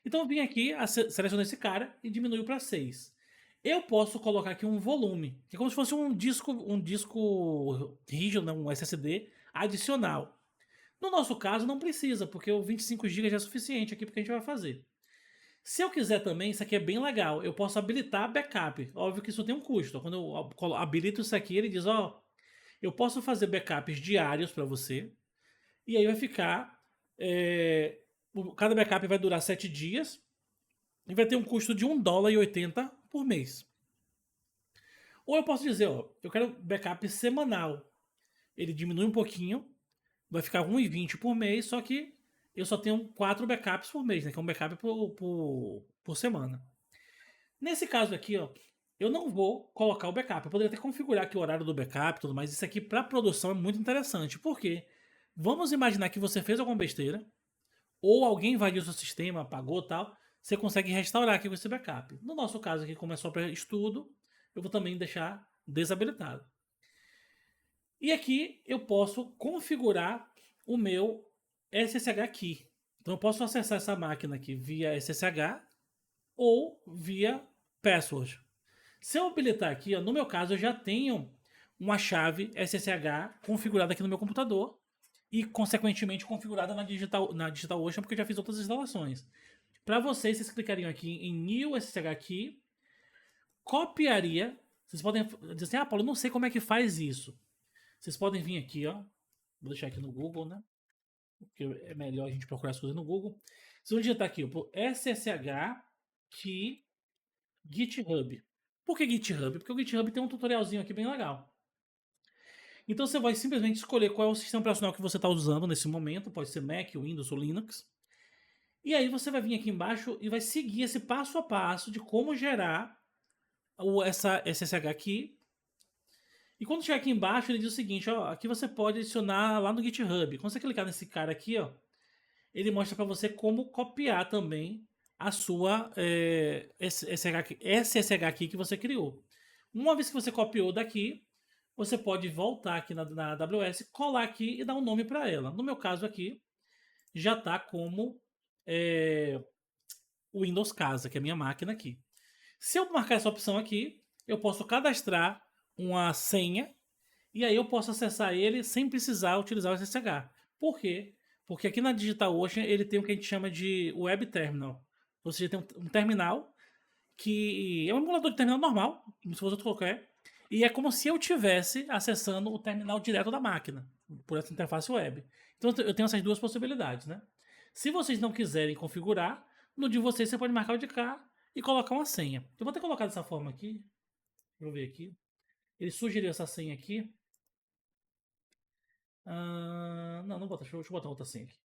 Então eu vim aqui, seleciono esse cara e diminuo para 6. Eu posso colocar aqui um volume, que é como se fosse um disco rígido, né, um SSD adicional. No nosso caso, não precisa, porque o 25 GB já é suficiente aqui porque a gente vai fazer. Se eu quiser também, isso aqui é bem legal. Eu posso habilitar backup. Óbvio que isso tem um custo. Quando eu habilito isso aqui, ele diz: ó, eu posso fazer backups diários para você. E aí vai ficar. Cada backup vai durar 7 dias. E vai ter um custo de $1,80 por mês. Ou eu posso dizer: ó, eu quero backup semanal. Ele diminui um pouquinho. Vai ficar 1,20 por mês, só que eu só tenho 4 backups por mês, né? Que é um backup por semana. Nesse caso aqui, ó, eu não vou colocar o backup. Eu poderia até configurar aqui o horário do backup e tudo mais. Isso aqui para produção é muito interessante. Por quê? Vamos imaginar que você fez alguma besteira, ou alguém invadiu seu sistema, apagou tal. Você consegue restaurar aqui com esse backup. No nosso caso aqui, como é só para estudo, eu vou também deixar desabilitado. E aqui eu posso configurar o meu SSH Key. Então eu posso acessar essa máquina aqui via SSH ou via password. Se eu habilitar aqui, ó, no meu caso eu já tenho uma chave SSH configurada aqui no meu computador e consequentemente configurada na DigitalOcean, porque eu já fiz outras instalações. Para vocês clicariam aqui em New SSH Key copiaria. Vocês podem dizer assim, Paulo, eu não sei como é que faz isso. Vocês podem vir aqui, ó. Vou deixar aqui no Google, né? Porque é melhor a gente procurar as coisas no Google. Vocês vão digitar aqui, ó, SSH Key GitHub. Por que GitHub? Porque o GitHub tem um tutorialzinho aqui bem legal. Então você vai simplesmente escolher qual é o sistema operacional que você está usando nesse momento. Pode ser Mac, Windows ou Linux. E aí você vai vir aqui embaixo e vai seguir esse passo a passo de como gerar essa SSH aqui. E quando chegar aqui embaixo, ele diz o seguinte, ó, aqui você pode adicionar lá no GitHub. Quando você clicar nesse cara aqui, ó, ele mostra para você como copiar também a sua SSH aqui que você criou. Uma vez que você copiou daqui, você pode voltar aqui na AWS, colar aqui e dar um nome para ela. No meu caso aqui, já está como o Windows Casa, que é a minha máquina aqui. Se eu marcar essa opção aqui, eu posso cadastrar uma senha e aí eu posso acessar ele sem precisar utilizar o SSH. Por quê? Porque aqui na DigitalOcean ele tem o que a gente chama de Web Terminal. Ou seja, tem um terminal que é um emulador de terminal normal, como se fosse outro qualquer, e é como se eu tivesse acessando o terminal direto da máquina, por essa interface web. Então eu tenho essas duas possibilidades, né? Se vocês não quiserem configurar, no de vocês você pode marcar o de cá e colocar uma senha. Eu vou até colocar dessa forma aqui. Deixa eu ver aqui. Ele sugeriu essa senha aqui. Não, não bota. Deixa eu botar outra senha aqui.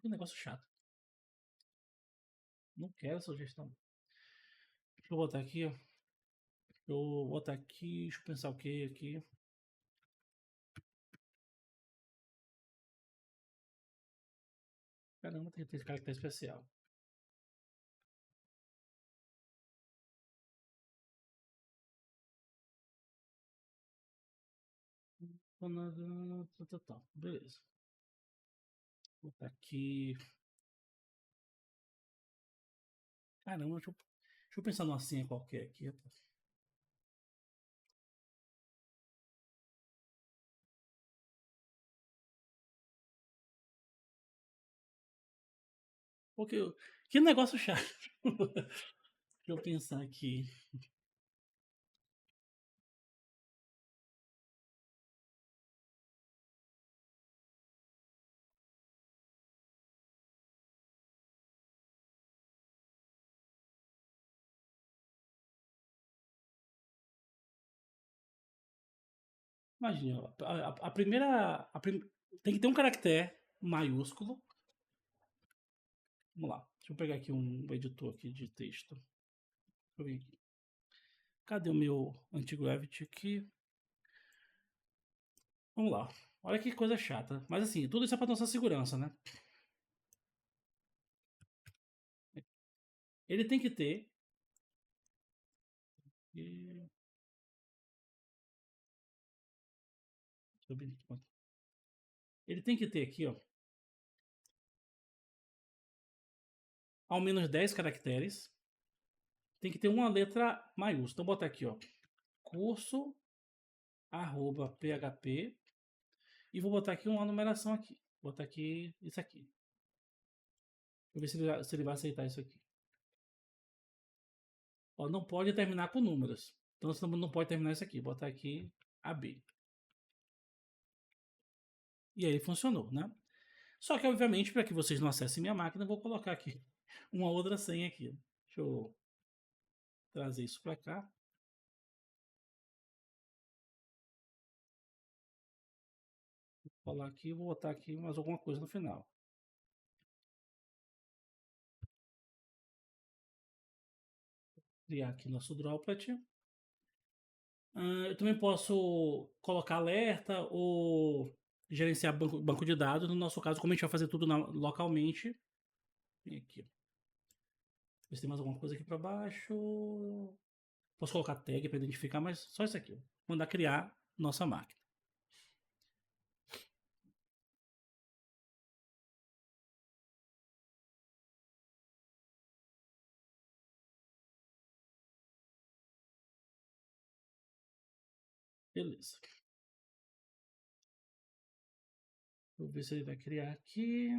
Que negócio chato. Não quero sugestão. Deixa eu botar aqui, ó. Deixa eu botar aqui. Deixa eu pensar o que aqui. Caramba, tem caractere especial. Beleza. Vou botar aqui. Caramba, deixa eu pensar numa senha qualquer aqui, rapaz. Porque que negócio chato. Deixa eu pensar aqui. Imagina, a primeira. Tem que ter um caractere maiúsculo. Vamos lá. Deixa eu pegar aqui um editor aqui de texto. Deixa eu ver aqui. Cadê o meu anti-gravity aqui? Vamos lá. Olha que coisa chata. Mas assim, tudo isso é para nossa segurança, né? Ele tem que ter. Ele tem que ter aqui, ó. Ao menos 10 caracteres. Tem que ter uma letra maiúscula. Então, botar aqui, ó. Curso @php. E vou botar aqui uma numeração aqui. Vou botar aqui isso aqui. Vou ver se ele vai aceitar isso aqui. Ó, não pode terminar com números. Então você não pode terminar isso aqui. Vou botar aqui AB. E aí funcionou, né? Só que, obviamente, para que vocês não acessem minha máquina, eu vou colocar aqui uma outra senha aqui. Deixa eu trazer isso para cá. Vou falar aqui e vou botar aqui mais alguma coisa no final. Criar aqui nosso droplet. Eu também posso colocar alerta ou gerenciar banco de dados. No nosso caso, como a gente vai fazer tudo localmente. Vem aqui. Ver se tem mais alguma coisa aqui para baixo. Posso colocar tag para identificar, mas só isso aqui. Mandar criar nossa máquina. Beleza. Vou ver se ele vai criar aqui.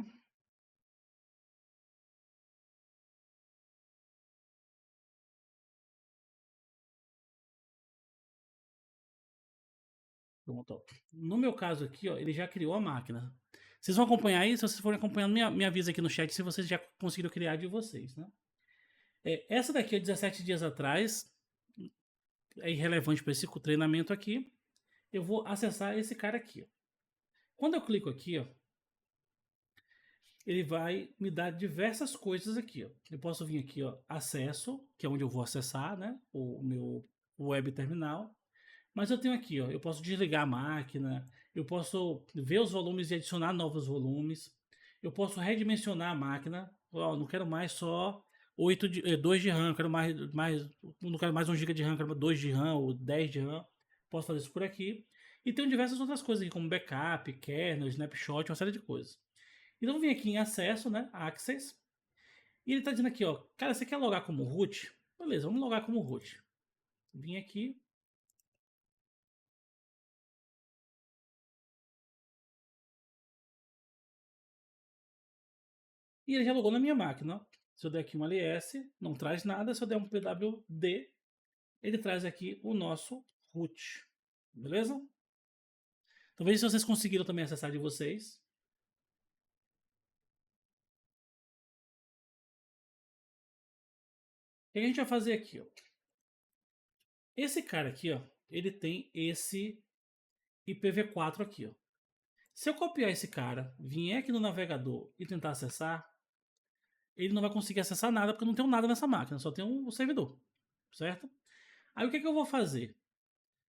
Pronto, ó. No meu caso aqui, ó, ele já criou a máquina. Vocês vão acompanhar aí, se vocês forem acompanhando, me avisa aqui no chat se vocês já conseguiram criar de vocês, né? Essa daqui, 17 dias atrás, é irrelevante para esse treinamento aqui. Eu vou acessar esse cara aqui. Ó. Quando eu clico aqui, ó, ele vai me dar diversas coisas aqui. Ó. Eu posso vir aqui, ó, acesso, que é onde eu vou acessar, né, o meu web terminal. Mas eu tenho aqui, ó, eu posso desligar a máquina, eu posso ver os volumes e adicionar novos volumes. Eu posso redimensionar a máquina. Ó, não quero mais só 2 de RAM, não quero mais 1 GB de RAM, quero 2 de RAM ou 10 de RAM. Posso fazer isso por aqui. E tem diversas outras coisas aqui, como backup, kernel, snapshot, uma série de coisas. Então eu vim aqui em acesso, né, access, e ele está dizendo aqui, ó, cara, você quer logar como root? Beleza, vamos logar como root. Vim aqui. E ele já logou na minha máquina. Ó. Se eu der aqui um ls, não traz nada. Se eu der um pwd, ele traz aqui o nosso root. Beleza? Então veja se vocês conseguiram também acessar de vocês. O que a gente vai fazer aqui? Ó? Esse cara aqui, ó, ele tem esse IPv4 aqui. Ó. Se eu copiar esse cara, vier aqui no navegador e tentar acessar, ele não vai conseguir acessar nada porque não tem nada nessa máquina, só tem um servidor, certo? Aí o que eu vou fazer?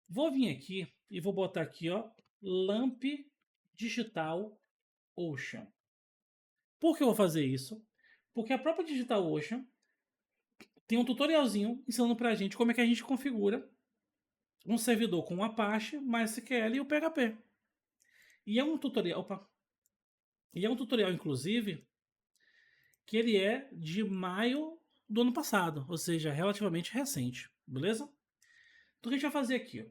Vou vir aqui e vou botar aqui, ó, LAMP Digital Ocean. Por que eu vou fazer isso? Porque a própria Digital Ocean tem um tutorialzinho ensinando pra gente como é que a gente configura um servidor com o Apache, MySQL e o PHP. E é um tutorial, inclusive, que ele é de maio do ano passado, ou seja, relativamente recente, beleza? Então o que a gente vai fazer aqui? Ó?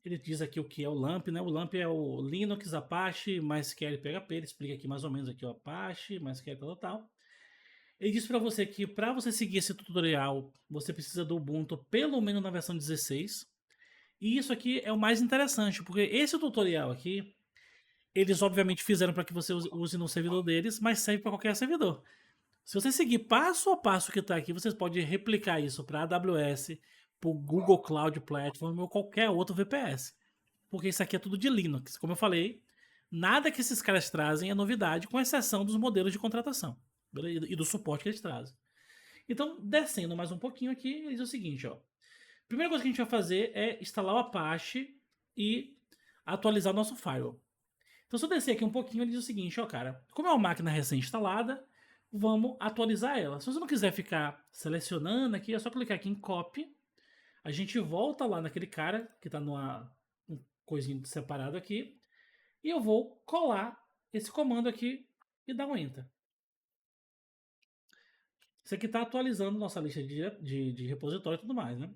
Ele diz aqui o que é o LAMP, né? O LAMP é o Linux, Apache, MySQL e PHP. Ele explica aqui mais ou menos aqui o Apache, MySQL e tal. Ele diz para você que para você seguir esse tutorial, você precisa do Ubuntu pelo menos na versão 16. E isso aqui é o mais interessante, porque esse tutorial aqui, eles obviamente fizeram para que você use no servidor deles, mas serve para qualquer servidor. Se você seguir passo a passo que está aqui, você pode replicar isso para AWS, para o Google Cloud Platform ou qualquer outro VPS. Porque isso aqui é tudo de Linux. Como eu falei, nada que esses caras trazem é novidade, com exceção dos modelos de contratação e do suporte que eles trazem. Então, descendo mais um pouquinho aqui, ele diz o seguinte, ó. A primeira coisa que a gente vai fazer é instalar o Apache e atualizar o nosso firewall. Então, se eu descer aqui um pouquinho, ele diz o seguinte, ó, cara, como é uma máquina recém-instalada, vamos atualizar ela. Se você não quiser ficar selecionando aqui, é só clicar aqui em Copy. A gente volta lá naquele cara que está numa coisinha separado aqui. E eu vou colar esse comando aqui e dar um Enter. Isso aqui está atualizando nossa lista de repositório e tudo mais, né?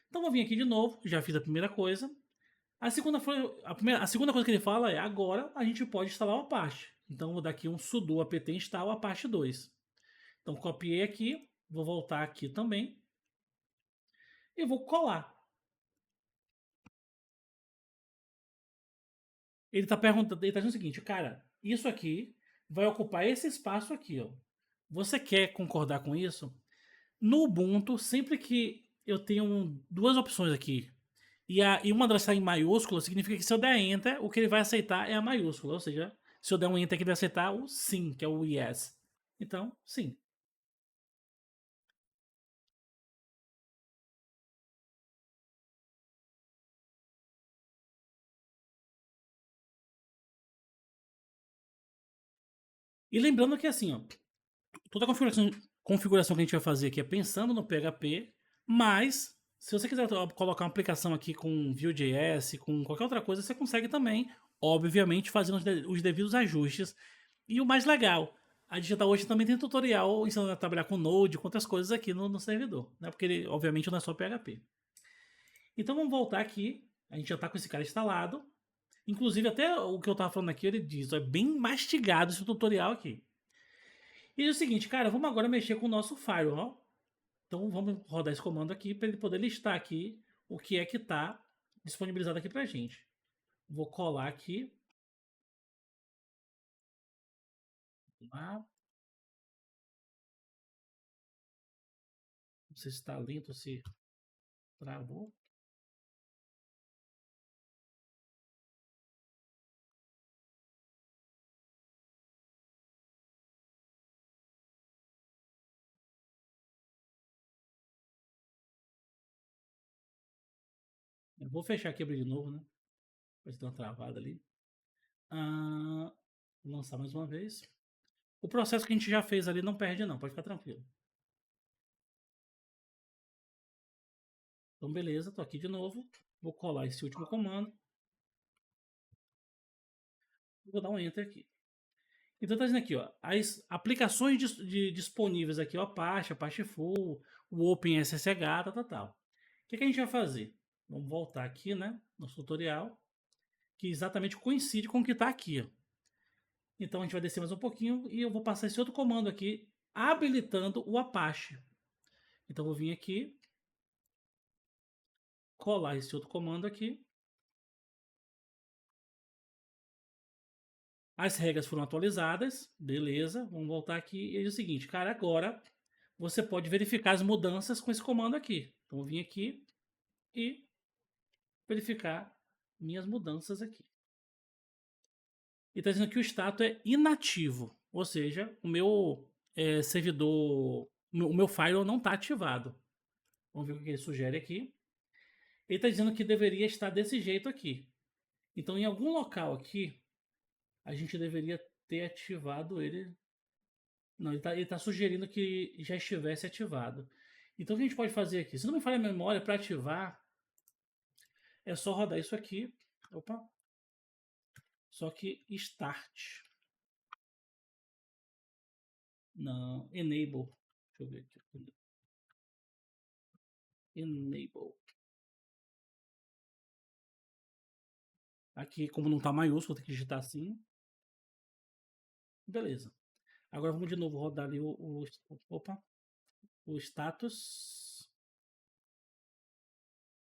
Então vou vir aqui de novo, já fiz a primeira coisa. A segunda coisa que ele fala é agora a gente pode instalar o Apache. Então vou dar aqui um sudo apt install Apache 2. Então copiei aqui, vou voltar aqui também e vou colar. Ele está perguntando, ele está dizendo o seguinte, cara, isso aqui vai ocupar esse espaço aqui, ó. Você quer concordar com isso? No Ubuntu, sempre que eu tenho duas opções aqui e uma delas está em maiúscula, significa que se eu der Enter, o que ele vai aceitar é a maiúscula. Ou seja, se eu der um Enter, ele vai aceitar o sim, que é o yes. Então, sim. E lembrando que assim, ó, toda a configuração que a gente vai fazer aqui é pensando no PHP, mas se você quiser colocar uma aplicação aqui com Vue.js, com qualquer outra coisa, você consegue também, obviamente, fazendo os devidos ajustes. E o mais legal, a DigitalOcean também tem tutorial ensinando a trabalhar com Node, com outras coisas aqui no servidor, né? Porque ele, obviamente, não é só PHP. Então vamos voltar aqui, a gente já está com esse cara instalado. Inclusive, até o que eu estava falando aqui, ele diz, ó, é bem mastigado esse tutorial aqui. E diz o seguinte, cara, vamos agora mexer com o nosso firewall. Então vamos rodar esse comando aqui para ele poder listar aqui o que é que está disponibilizado aqui para a gente. Vou colar aqui. Lá. Não sei se está lento, se travou. Eu vou fechar aqui e abrir de novo, né? Vai dar uma travada ali. Vou lançar mais uma vez. O processo que a gente já fez ali não perde não, pode ficar tranquilo. Então beleza, tô aqui de novo. Vou colar esse último comando. Vou dar um Enter aqui. Então tá dizendo aqui, ó, as aplicações disponíveis aqui, ó, Apache Full, o OpenSSH, tal. O que a gente vai fazer? Vamos voltar aqui, né, no tutorial, que exatamente coincide com o que está aqui, ó. Então a gente vai descer mais um pouquinho e eu vou passar esse outro comando aqui, habilitando o Apache. Então eu vou vir aqui, colar esse outro comando aqui. As regras foram atualizadas, beleza, vamos voltar aqui e é o seguinte, cara, agora você pode verificar as mudanças com esse comando aqui. Então eu vim aqui e verificar minhas mudanças aqui. E está dizendo que o status é inativo, ou seja, o meu servidor, o meu firewall não está ativado. Vamos ver o que ele sugere aqui. Ele está dizendo que deveria estar desse jeito aqui. Então, em algum local aqui, a gente deveria ter ativado ele. Não, ele tá sugerindo que já estivesse ativado. Então, o que a gente pode fazer aqui? Se não me falha a memória, para ativar, é só rodar isso aqui. Opa! Só que start. Não, enable. Deixa eu ver aqui. Enable. Aqui, como não tá maiúsculo, tem que digitar assim. Beleza. Agora vamos de novo rodar ali opa, o status.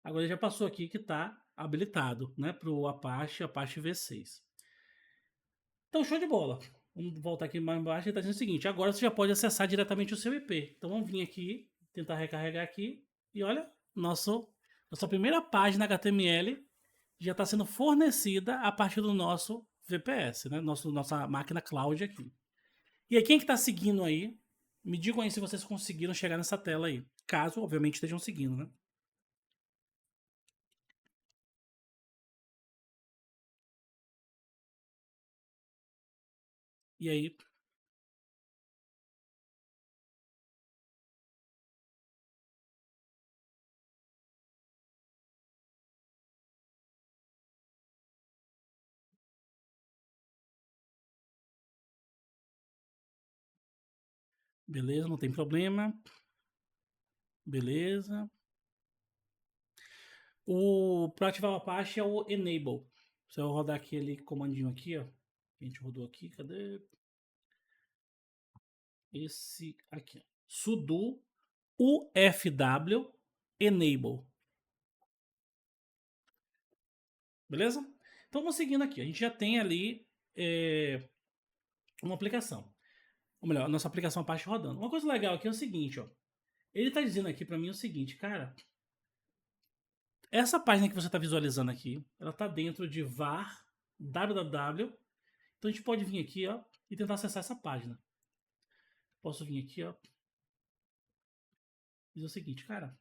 Agora ele já passou aqui que está habilitado, né, para o Apache V6. Então, show de bola. Vamos voltar aqui mais embaixo. Ele está dizendo o seguinte: agora você já pode acessar diretamente o seu IP. Então vamos vir aqui, tentar recarregar aqui. E olha, nossa primeira página HTML já está sendo fornecida a partir do nosso VPS, né? Nossa máquina cloud aqui. E aí, quem que está seguindo aí? Me digam aí se vocês conseguiram chegar nessa tela aí. Caso, obviamente, estejam seguindo, né? E aí, beleza, não tem problema. Beleza. Para ativar o Apache é o enable. Você vai rodar aquele comandinho aqui, ó. A gente rodou aqui, cadê? Esse aqui, ó. Sudo ufw enable. Beleza? Então vamos seguindo aqui. A gente já tem ali uma aplicação. Ou melhor, a nossa aplicação Apache rodando. Uma coisa legal aqui é o seguinte, ó. Ele está dizendo aqui para mim o seguinte, cara. Essa página que você está visualizando aqui, ela está dentro de var www. Então a gente pode vir aqui, ó, e tentar acessar essa página. Posso vir aqui, ó, e dizer o seguinte, cara.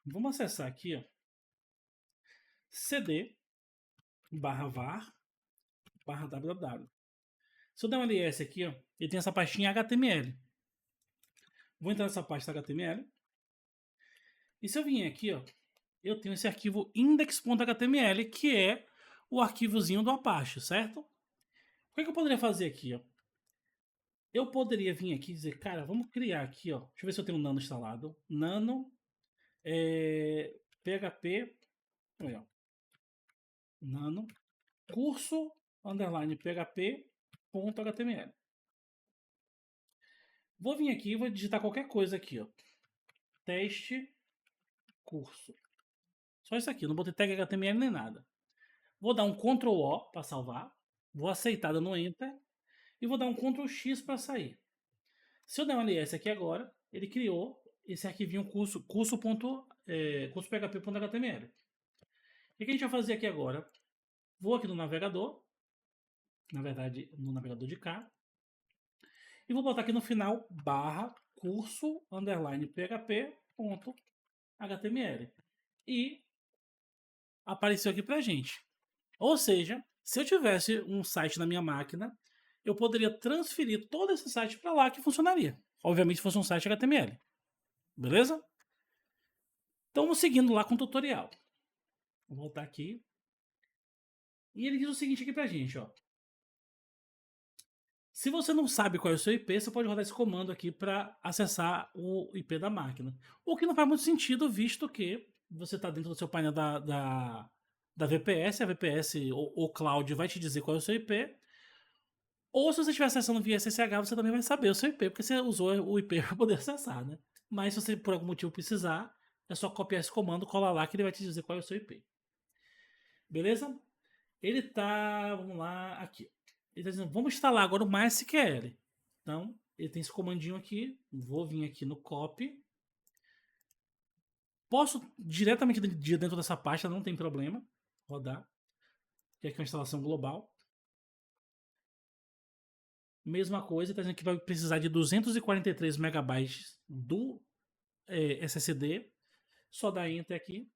Vamos acessar aqui, ó, cd /var /www. Se eu der um ls aqui, ó, ele tem essa pastinha HTML. Vou entrar nessa pasta HTML. E se eu vir aqui, ó, eu tenho esse arquivo index.html, que é o arquivozinho do Apache, certo? O que eu poderia fazer aqui, ó? Eu poderia vir aqui e dizer, cara, vamos criar aqui, ó. Deixa eu ver se eu tenho um nano instalado. Nano PHP, olha, nano curso underline php.html. Vou vir aqui e vou digitar qualquer coisa aqui, ó. Teste curso. Só isso aqui, não botei tag HTML nem nada. Vou dar um Ctrl O para salvar. Vou aceitar dando Enter. E vou dar um Ctrl X para sair. Se eu der um ls aqui agora, ele criou esse arquivinho curso.php.html. O que a gente vai fazer aqui agora? Vou aqui no navegador, na verdade no navegador de cá, e vou botar aqui no final /curso_php.html. E apareceu aqui pra gente. Ou seja, se eu tivesse um site na minha máquina, eu poderia transferir todo esse site para lá que funcionaria. Obviamente se fosse um site HTML. Beleza? Então vamos seguindo lá com o tutorial. Vou voltar aqui. E ele diz o seguinte aqui pra gente, ó. Se você não sabe qual é o seu IP, você pode rodar esse comando aqui para acessar o IP da máquina. O que não faz muito sentido, visto que você está dentro do seu painel da VPS, a VPS ou Cloud vai te dizer qual é o seu IP. Ou se você estiver acessando via SSH, você também vai saber o seu IP, porque você usou o IP para poder acessar, né? Mas se você por algum motivo precisar, é só copiar esse comando, colar lá que ele vai te dizer qual é o seu IP. Beleza? Ele tá, vamos lá, aqui. Ele tá dizendo, vamos instalar agora o MySQL. Então, ele tem esse comandinho aqui. Vou vir aqui no copy. Posso diretamente de dentro dessa pasta, não tem problema. Rodar. Que aqui é uma instalação global. Mesma coisa, está dizendo que vai precisar de 243 megabytes do SSD. Só dá Enter aqui.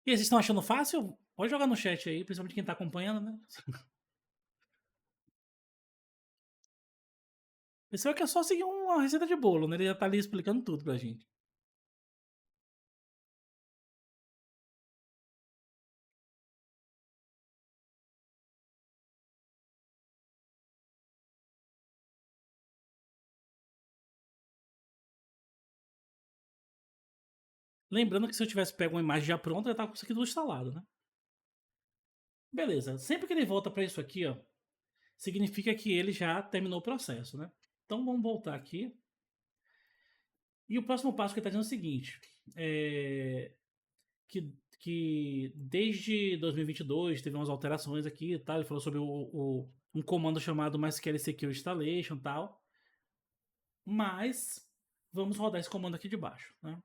E vocês estão achando fácil? Pode jogar no chat aí, principalmente quem está acompanhando, né? Pensou que é só seguir uma receita de bolo, né? Ele já tá ali explicando tudo pra gente. Lembrando que se eu tivesse pego uma imagem já pronta, já tava com isso aqui tudo instalado, né? Beleza. Sempre que ele volta para isso aqui, ó, significa que ele já terminou o processo, né? Então vamos voltar aqui. E o próximo passo que ele está dizendo é o seguinte: que desde 2022 teve umas alterações aqui e tal. Ele falou sobre um comando chamado MySQL Secure Installation e tal. Mas vamos rodar esse comando aqui de baixo, né?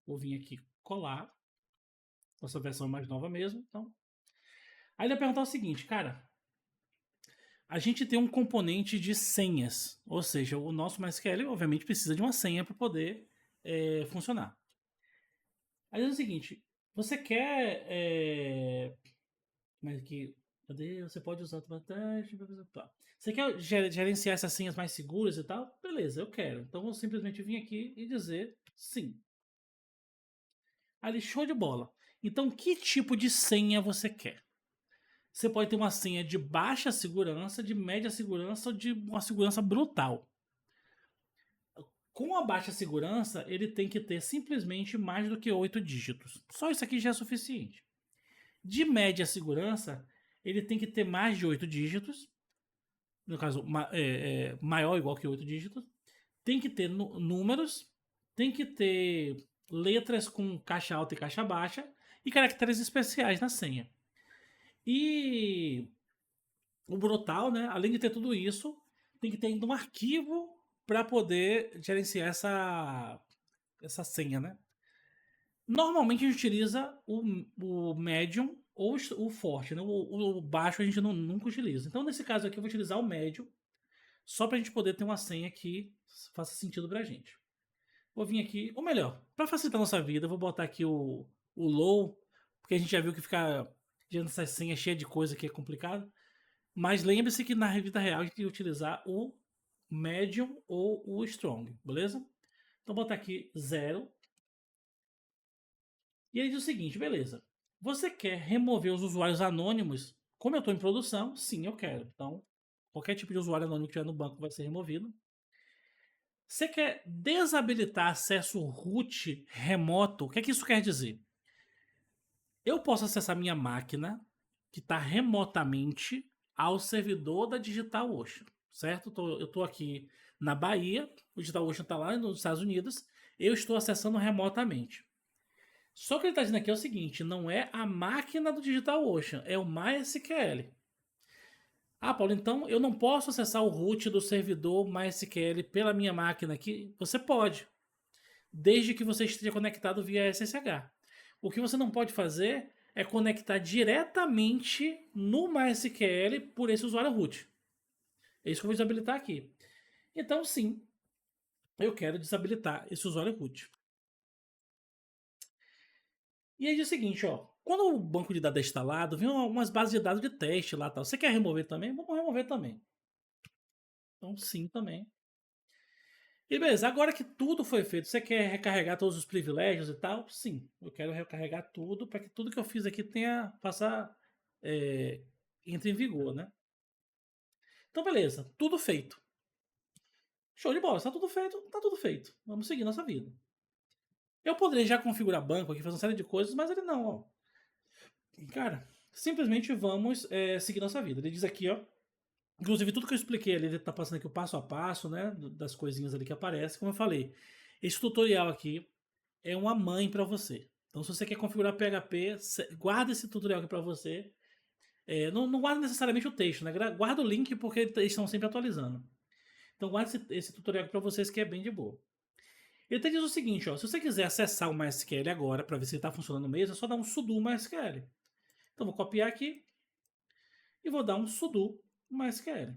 Vou vir aqui colar. Nossa versão mais nova mesmo. Então. Aí ele vai perguntar o seguinte, cara. A gente tem um componente de senhas. Ou seja, o nosso MySQL, obviamente, precisa de uma senha para poder funcionar. Aí é o seguinte. Você quer... mas que... Cadê? Você pode usar bastante. Você quer gerenciar essas senhas mais seguras e tal? Beleza, eu quero. Então eu vou simplesmente vir aqui e dizer sim. Ali, show de bola. Então, que tipo de senha você quer? Você pode ter uma senha de baixa segurança, de média segurança ou de uma segurança brutal. Com a baixa segurança, ele tem que ter simplesmente mais do que 8 dígitos. Só isso aqui já é suficiente. De média segurança, ele tem que ter mais de 8 dígitos. No caso, maior ou igual que 8 dígitos. Tem que ter números. Tem que ter letras com caixa alta e caixa baixa. E caracteres especiais na senha. E o brutal, né? Além de ter tudo isso, tem que ter ainda um arquivo para poder gerenciar essa senha, né? Normalmente a gente utiliza o medium ou o forte, né? O baixo a gente nunca utiliza. Então nesse caso aqui eu vou utilizar o médio só para a gente poder ter uma senha que faça sentido para a gente. Vou vir aqui, ou melhor, para facilitar a nossa vida, eu vou botar aqui o low, porque a gente já viu que ficar gerando essa senha cheia de coisa que é complicado. Mas lembre-se que na vida real a gente tem que utilizar o medium ou o strong, beleza? Então vou botar aqui 0. E ele diz o seguinte, beleza. Você quer remover os usuários anônimos? Como eu estou em produção, sim, eu quero. Então, qualquer tipo de usuário anônimo que tiver no banco vai ser removido. Você quer desabilitar acesso root remoto? O que é que isso quer dizer? Eu posso acessar minha máquina, que está remotamente, ao servidor da DigitalOcean, certo? Eu estou aqui na Bahia, o DigitalOcean está lá nos Estados Unidos, eu estou acessando remotamente. Só que ele está dizendo aqui é o seguinte, não é a máquina do DigitalOcean, é o MySQL. Ah, Paulo, então eu não posso acessar o root do servidor MySQL pela minha máquina aqui? Você pode, desde que você esteja conectado via SSH. O que você não pode fazer é conectar diretamente no MySQL por esse usuário root. É isso que eu vou desabilitar aqui. Então, sim, eu quero desabilitar esse usuário root. E aí diz o seguinte, ó. Quando o banco de dados é instalado, vem umas bases de dados de teste lá tal. Você quer remover também? Vamos remover também. Então, sim, também. E beleza, agora que tudo foi feito, você quer recarregar todos os privilégios e tal? Sim, eu quero recarregar tudo para que tudo que eu fiz aqui é, entre em vigor, né? Então, beleza, tudo feito. Show de bola, está tudo feito, tá tudo feito. Vamos seguir nossa vida. Eu poderia já configurar banco aqui, fazer uma série de coisas, mas ele não, ó. Cara, simplesmente vamos seguir nossa vida. Ele diz aqui, ó. Inclusive, tudo que eu expliquei ali, ele tá passando aqui o passo a passo, né? Das coisinhas ali que aparecem. Como eu falei, esse tutorial aqui é uma mãe para você. Então, se você quer configurar PHP, guarda esse tutorial aqui para você. Não guarda necessariamente o texto, né? Guarda o link porque eles estão sempre atualizando. Então, guarda esse tutorial aqui para vocês que é bem de boa. Ele até diz o seguinte, ó, se você quiser acessar o MySQL agora para ver se ele está funcionando mesmo, é só dar um sudo MySQL. Então, vou copiar aqui e vou dar um sudo MySQL.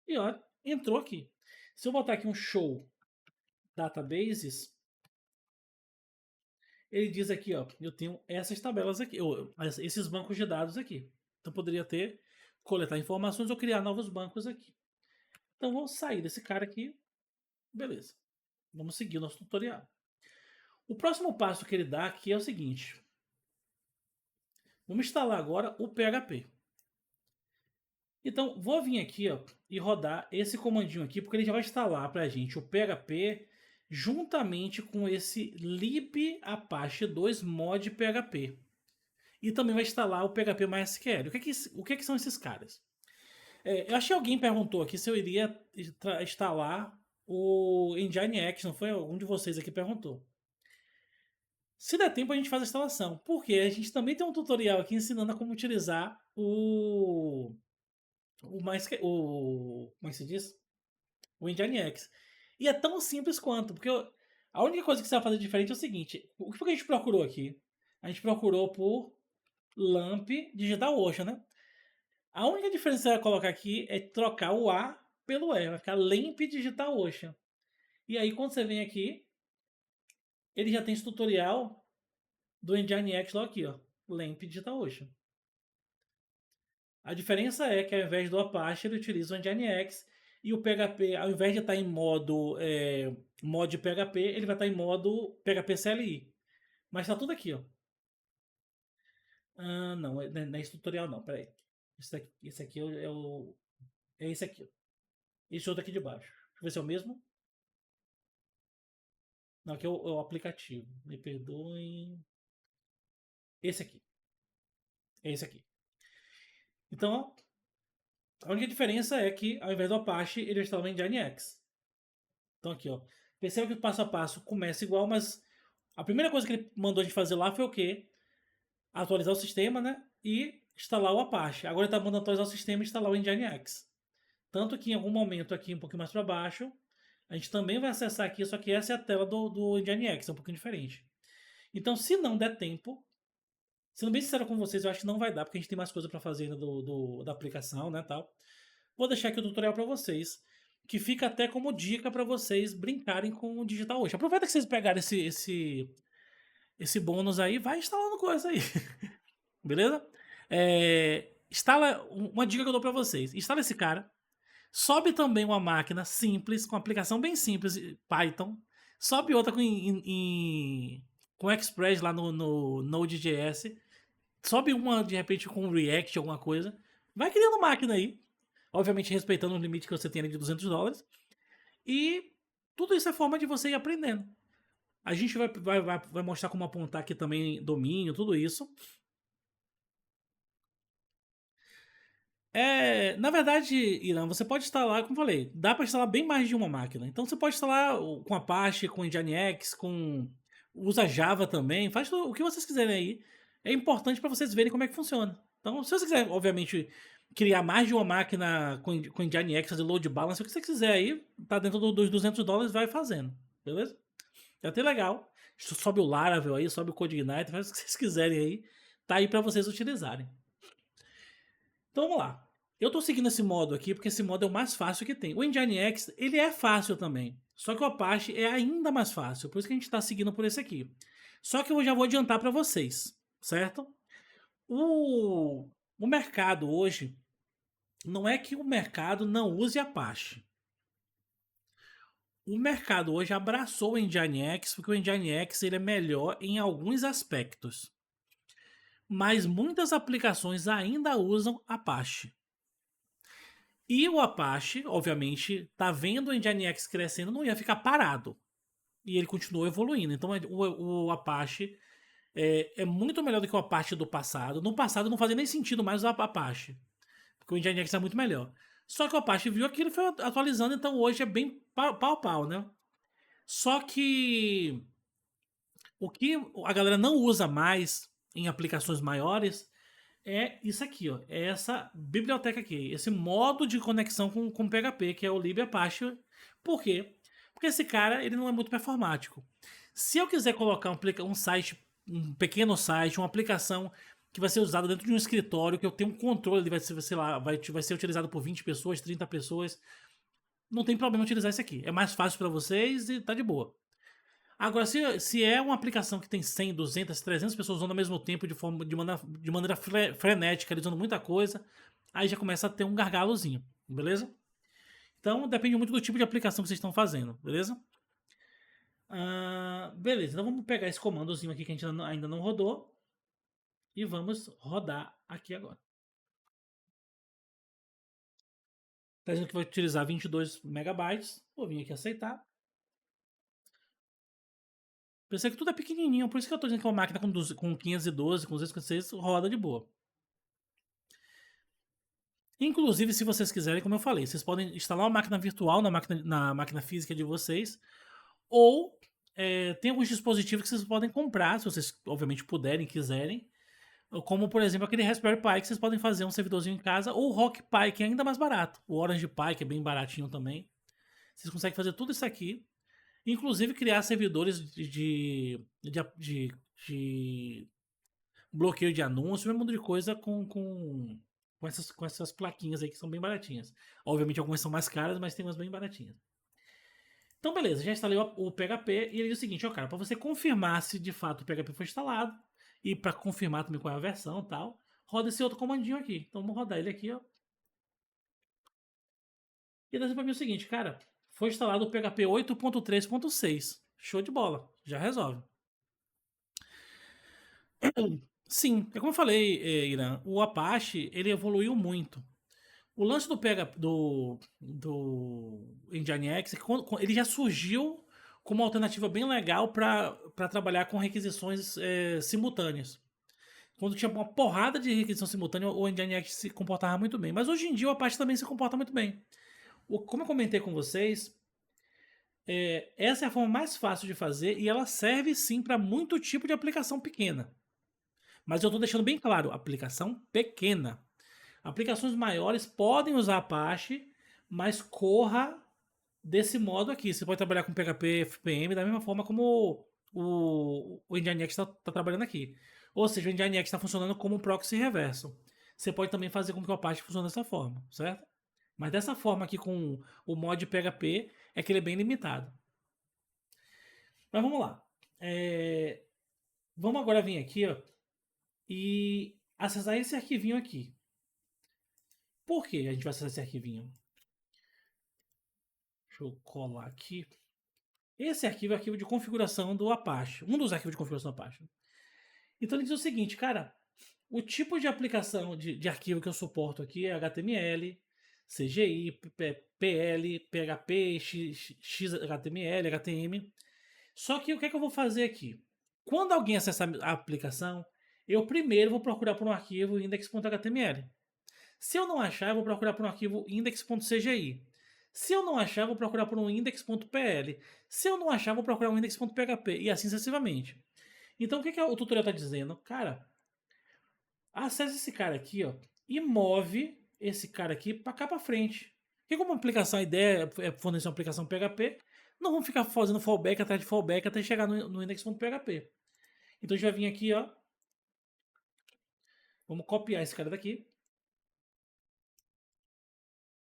E ó, entrou aqui. Se eu botar aqui um show databases, ele diz aqui, ó, eu tenho essas tabelas aqui, esses bancos de dados aqui. Então poderia ter, coletar informações ou criar novos bancos aqui. Então vou sair desse cara aqui, beleza. Vamos seguir o nosso tutorial. O próximo passo que ele dá aqui é o seguinte. Vamos instalar agora o PHP. Então vou vir aqui, ó, e rodar esse comandinho aqui, porque ele já vai instalar para a gente o PHP juntamente com esse lib apache 2 mod PHP. E também vai instalar o PHP MySQL. O que são esses caras? Eu achei que alguém perguntou aqui se eu iria instalar o Nginx, não foi? Algum de vocês aqui perguntou. Se der tempo, a gente faz a instalação. Porque a gente também tem um tutorial aqui ensinando a como utilizar como é que se diz? O Nginx. E é tão simples quanto, porque a única coisa que você vai fazer diferente é o seguinte: o que a gente procurou aqui? A gente procurou por LAMP DigitalOcean, né? A única diferença que você vai colocar aqui é trocar o A pelo E, vai ficar LAMP DigitalOcean. E aí, quando você vem aqui, ele já tem esse tutorial do Nginx logo aqui, ó, LAMP DigitalOcean. A diferença é que ao invés do Apache, ele utiliza o Nginx e o PHP, ao invés de estar em mod PHP, ele vai estar em modo PHP CLI. Mas tá tudo aqui, ó. Ah, não, não é esse tutorial não, peraí. Esse aqui é esse aqui, ó. Esse outro aqui de baixo. Deixa eu ver se é o mesmo. Não, aqui é o aplicativo. Me perdoem. Esse aqui. É esse aqui. Então, ó, a única diferença é que, ao invés do Apache, ele está em Nginx. Então aqui, ó. Perceba que o passo a passo começa igual, mas a primeira coisa que ele mandou a gente fazer lá foi o quê? Atualizar o sistema, né? E instalar o Apache. Agora ele está mandando atualizar o sistema e instalar o Nginx. Tanto que em algum momento aqui, um pouquinho mais para baixo, a gente também vai acessar aqui, só que essa é a tela do Nginx, é um pouquinho diferente. Então, se não der tempo, sendo bem sincero com vocês, eu acho que não vai dar, porque a gente tem mais coisa para fazer ainda da aplicação, né, tal. Vou deixar aqui o tutorial para vocês, que fica até como dica para vocês brincarem com o DigitalOcean. Aproveita que vocês pegaram esse bônus aí, vai instalando coisa aí. Beleza? Instala uma dica que eu dou para vocês. Instala esse cara. Sobe também uma máquina simples, com aplicação bem simples, Python. Sobe outra com Express lá no Node.js. Sobe uma, de repente, com React, alguma coisa. Vai criando máquina aí. Obviamente, respeitando o limite que você tem ali de $200. E tudo isso é forma de você ir aprendendo. A gente vai mostrar como apontar aqui também domínio, tudo isso. Na verdade, Irã, você pode instalar, como eu falei, dá para instalar bem mais de uma máquina. Então você pode instalar com Apache, com Nginx, usa Java também, faz o que vocês quiserem aí. É importante para vocês verem como é que funciona. Então, se você quiser, obviamente, criar mais de uma máquina com Nginx, fazer load balance, o que você quiser aí, tá dentro dos $200, vai fazendo, beleza? É até legal. Sobe o Laravel aí, sobe o CodeIgniter, faz o que vocês quiserem aí. Tá aí para vocês utilizarem. Então vamos lá. Eu tô seguindo esse modo aqui porque esse modo é o mais fácil que tem. O Nginx, ele é fácil também. Só que o Apache é ainda mais fácil. Por isso que a gente está seguindo por esse aqui. Só que eu já vou adiantar para vocês, certo? O mercado hoje, não é que o mercado não use Apache. O mercado hoje abraçou o Nginx porque o Nginx ele é melhor em alguns aspectos. Mas muitas aplicações ainda usam Apache. E o Apache, obviamente, tá vendo o Nginx crescendo, não ia ficar parado. E ele continuou evoluindo. Então o Apache é muito melhor do que o Apache do passado. No passado não fazia nem sentido mais usar o Apache. Porque o Nginx é muito melhor. Só que o Apache viu aquilo e foi atualizando, então hoje é bem pau a pau, né? Só que o que a galera não usa mais em aplicações maiores é isso aqui, ó. É essa biblioteca aqui, esse modo de conexão com PHP, que é o libapache. Por quê? Porque esse cara ele não é muito performático. Se eu quiser colocar um site, um pequeno site, uma aplicação que vai ser usada dentro de um escritório, que eu tenho um controle, ele vai ser, sei lá, vai ser utilizado por 20 pessoas, 30 pessoas, não tem problema utilizar isso aqui. É mais fácil para vocês e tá de boa. Agora, se é uma aplicação que tem 100, 200, 300 pessoas usando ao mesmo tempo de maneira frenética, usando muita coisa, aí já começa a ter um gargalozinho, beleza? Então, depende muito do tipo de aplicação que vocês estão fazendo, beleza? Beleza, então vamos pegar esse comandozinho aqui que a gente ainda não rodou e vamos rodar aqui agora. Tá dizendo que vai utilizar 22 megabytes, vou vir aqui aceitar. Pensei que tudo é pequenininho, por isso que eu tô dizendo que uma máquina com 512, com 256 roda de boa. Inclusive, se vocês quiserem, como eu falei, vocês podem instalar uma máquina virtual na máquina física de vocês, ou tem alguns dispositivos que vocês podem comprar, se vocês obviamente puderem, quiserem, como por exemplo aquele Raspberry Pi que vocês podem fazer um servidorzinho em casa, ou o Rock Pi, que é ainda mais barato, o Orange Pi, que é bem baratinho também. Vocês conseguem fazer tudo isso aqui, inclusive criar servidores de bloqueio de anúncio, um monte de coisa com essas plaquinhas aí que são bem baratinhas. Obviamente algumas são mais caras, mas tem umas bem baratinhas. Então, beleza, já instalei o PHP e ele diz o seguinte, ó, cara, para você confirmar se de fato o PHP foi instalado e para confirmar também qual é a versão e tal, roda esse outro comandinho aqui. Então, vamos rodar ele aqui, ó. E ele diz para mim o seguinte, cara, foi instalado o PHP 8.3.6. Show de bola, já resolve. Sim, é como eu falei, Irã, o Apache ele evoluiu muito. O lance do Nginx é que ele já surgiu como uma alternativa bem legal para trabalhar com requisições simultâneas. Quando tinha uma porrada de requisição simultânea, o Nginx se comportava muito bem. Mas hoje em dia o Apache também se comporta muito bem. Como eu comentei com vocês, essa é a forma mais fácil de fazer e ela serve sim para muito tipo de aplicação pequena. Mas eu estou deixando bem claro, aplicação pequena. Aplicações maiores podem usar Apache, mas corra desse modo aqui. Você pode trabalhar com PHP FPM da mesma forma como o Nginx está trabalhando aqui. Ou seja, o Nginx está funcionando como um proxy reverso. Você pode também fazer com que o Apache funcione dessa forma, certo? Mas dessa forma aqui com o mod PHP é que ele é bem limitado. Mas vamos lá. Vamos agora vir aqui, ó, e acessar esse arquivinho aqui. Por que a gente vai acessar esse arquivinho? Deixa eu colar aqui. Esse arquivo é o arquivo de configuração do Apache. Um dos arquivos de configuração do Apache. Então ele diz o seguinte, cara. O tipo de aplicação de arquivo que eu suporto aqui é HTML, CGI, PL, PHP, XHTML, HTML. Só que o que é que eu vou fazer aqui? Quando alguém acessar a aplicação, eu primeiro vou procurar por um arquivo index.html. Se eu não achar, eu vou procurar por um arquivo index.cgi. Se eu não achar, eu vou procurar por um index.pl. Se eu não achar, eu vou procurar um index.php. E assim sucessivamente. Então, o que o tutorial está dizendo? Cara, acesse esse cara aqui, ó, e move esse cara aqui para cá para frente. Porque como a aplicação, a ideia é fornecer uma aplicação PHP, não vamos ficar fazendo fallback atrás de fallback até chegar no index.php. Então a gente vai vir aqui, ó, vamos copiar esse cara daqui.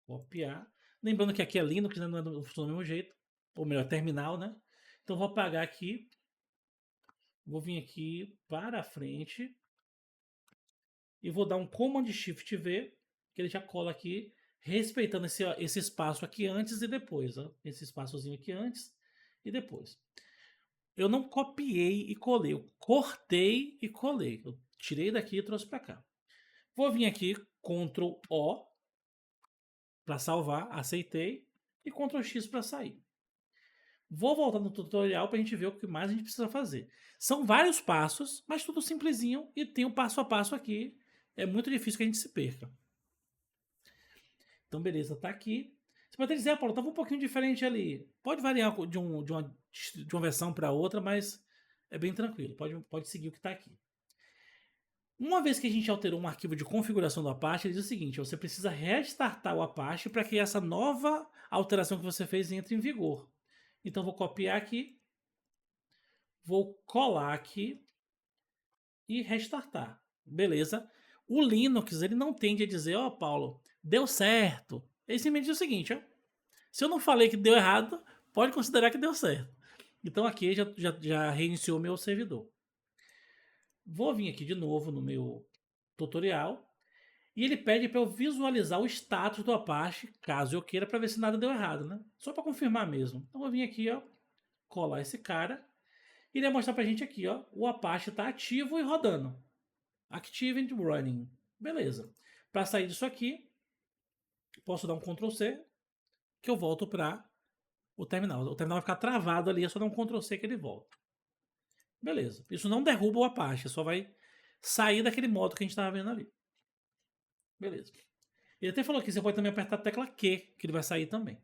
Copiar. Lembrando que aqui é Linux, né? Não é do mesmo jeito. Ou melhor, terminal, né? Então vou apagar aqui. Vou vir aqui para frente. E vou dar um Command Shift V. Que ele já cola aqui. Respeitando esse espaço aqui antes e depois. Ó. Esse espaçozinho aqui antes e depois. Eu não copiei e colei. Eu cortei e colei. Eu tirei daqui e trouxe para cá. Vou vir aqui, Ctrl O para salvar, aceitei, e Ctrl X para sair. Vou voltar no tutorial para a gente ver o que mais a gente precisa fazer. São vários passos, mas tudo simplesinho e tem um passo a passo aqui. É muito difícil que a gente se perca. Então, beleza, tá aqui. Você pode dizer, Paulo, estava um pouquinho diferente ali. Pode variar de uma versão para outra, mas é bem tranquilo. Pode seguir o que está aqui. Uma vez que a gente alterou um arquivo de configuração do Apache, ele diz o seguinte: você precisa restartar o Apache para que essa nova alteração que você fez entre em vigor. Então vou copiar aqui, vou colar aqui e restartar. Beleza? O Linux ele não tende a dizer, ó, Paulo, deu certo. Ele simplesmente diz o seguinte, ó, se eu não falei que deu errado, pode considerar que deu certo. Então aqui já reiniciou meu servidor. Vou vir aqui de novo no meu tutorial e ele pede para eu visualizar o status do Apache, caso eu queira, para ver se nada deu errado, né? Só para confirmar mesmo. Então vou vir aqui, ó, colar esse cara e ele vai mostrar pra gente aqui, ó, o Apache está ativo e rodando. Active and running. Beleza. Para sair disso aqui, posso dar um Ctrl C, que eu volto para o terminal. O terminal vai ficar travado ali, é só dar um Ctrl C que ele volta. Beleza. Isso não derruba o Apache, só vai sair daquele modo que a gente estava vendo ali. Beleza. Ele até falou que você pode também apertar a tecla Q, que ele vai sair também.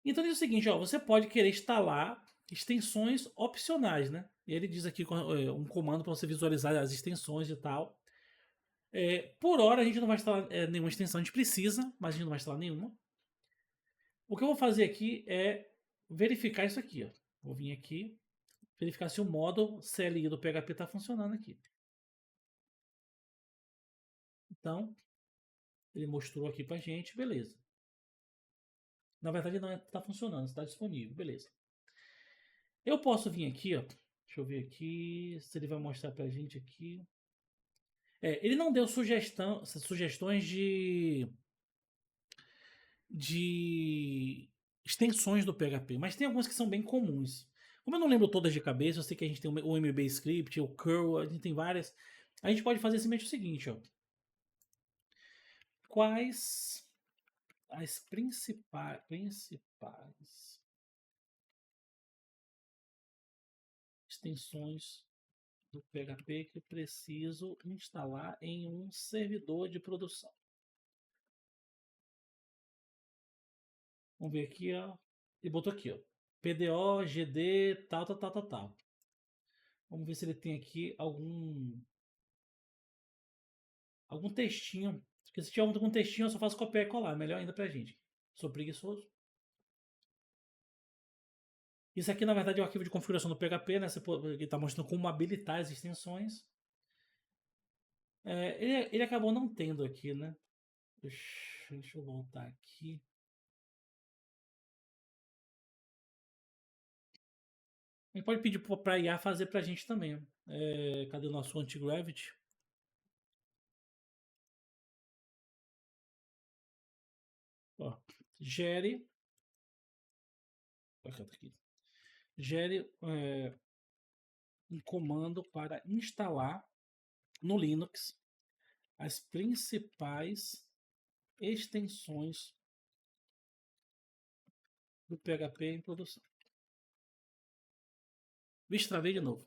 Então diz o seguinte, ó, você pode querer instalar extensões opcionais, né? E ele diz aqui um comando para você visualizar as extensões e tal. Por hora a gente não vai instalar nenhuma extensão, a gente precisa, mas a gente não vai instalar nenhuma. O que eu vou fazer aqui é verificar isso aqui, ó. Vou vir aqui, verificar se o modo CLI do PHP está funcionando aqui. Então, ele mostrou aqui pra gente, beleza. Na verdade não está funcionando, está disponível, beleza. Eu posso vir aqui, ó. Deixa eu ver aqui se ele vai mostrar pra gente aqui. Ele não deu sugestões de extensões do PHP, mas tem algumas que são bem comuns. Como eu não lembro todas de cabeça, eu sei que a gente tem o MB Script, o curl, a gente tem várias. A gente pode fazer simplesmente o seguinte, ó. Quais as principais extensões do PHP que preciso instalar em um servidor de produção? Vamos ver aqui, ó. Ele botou aqui, ó. PDO, GD, tal. Vamos ver se ele tem aqui algum textinho. Porque se tiver algum textinho, eu só faço copiar e colar. Melhor ainda pra gente. Sou preguiçoso. Isso aqui, na verdade, é o arquivo de configuração do PHP, né? Ele está mostrando como habilitar as extensões. Ele acabou não tendo aqui, né? Deixa eu voltar aqui. A gente pode pedir para a IA fazer para a gente também. Cadê o nosso anti-gravity? Ó, gere. Aqui. Gere um comando para instalar no Linux as principais extensões do PHP em produção. Vixe, travei de novo.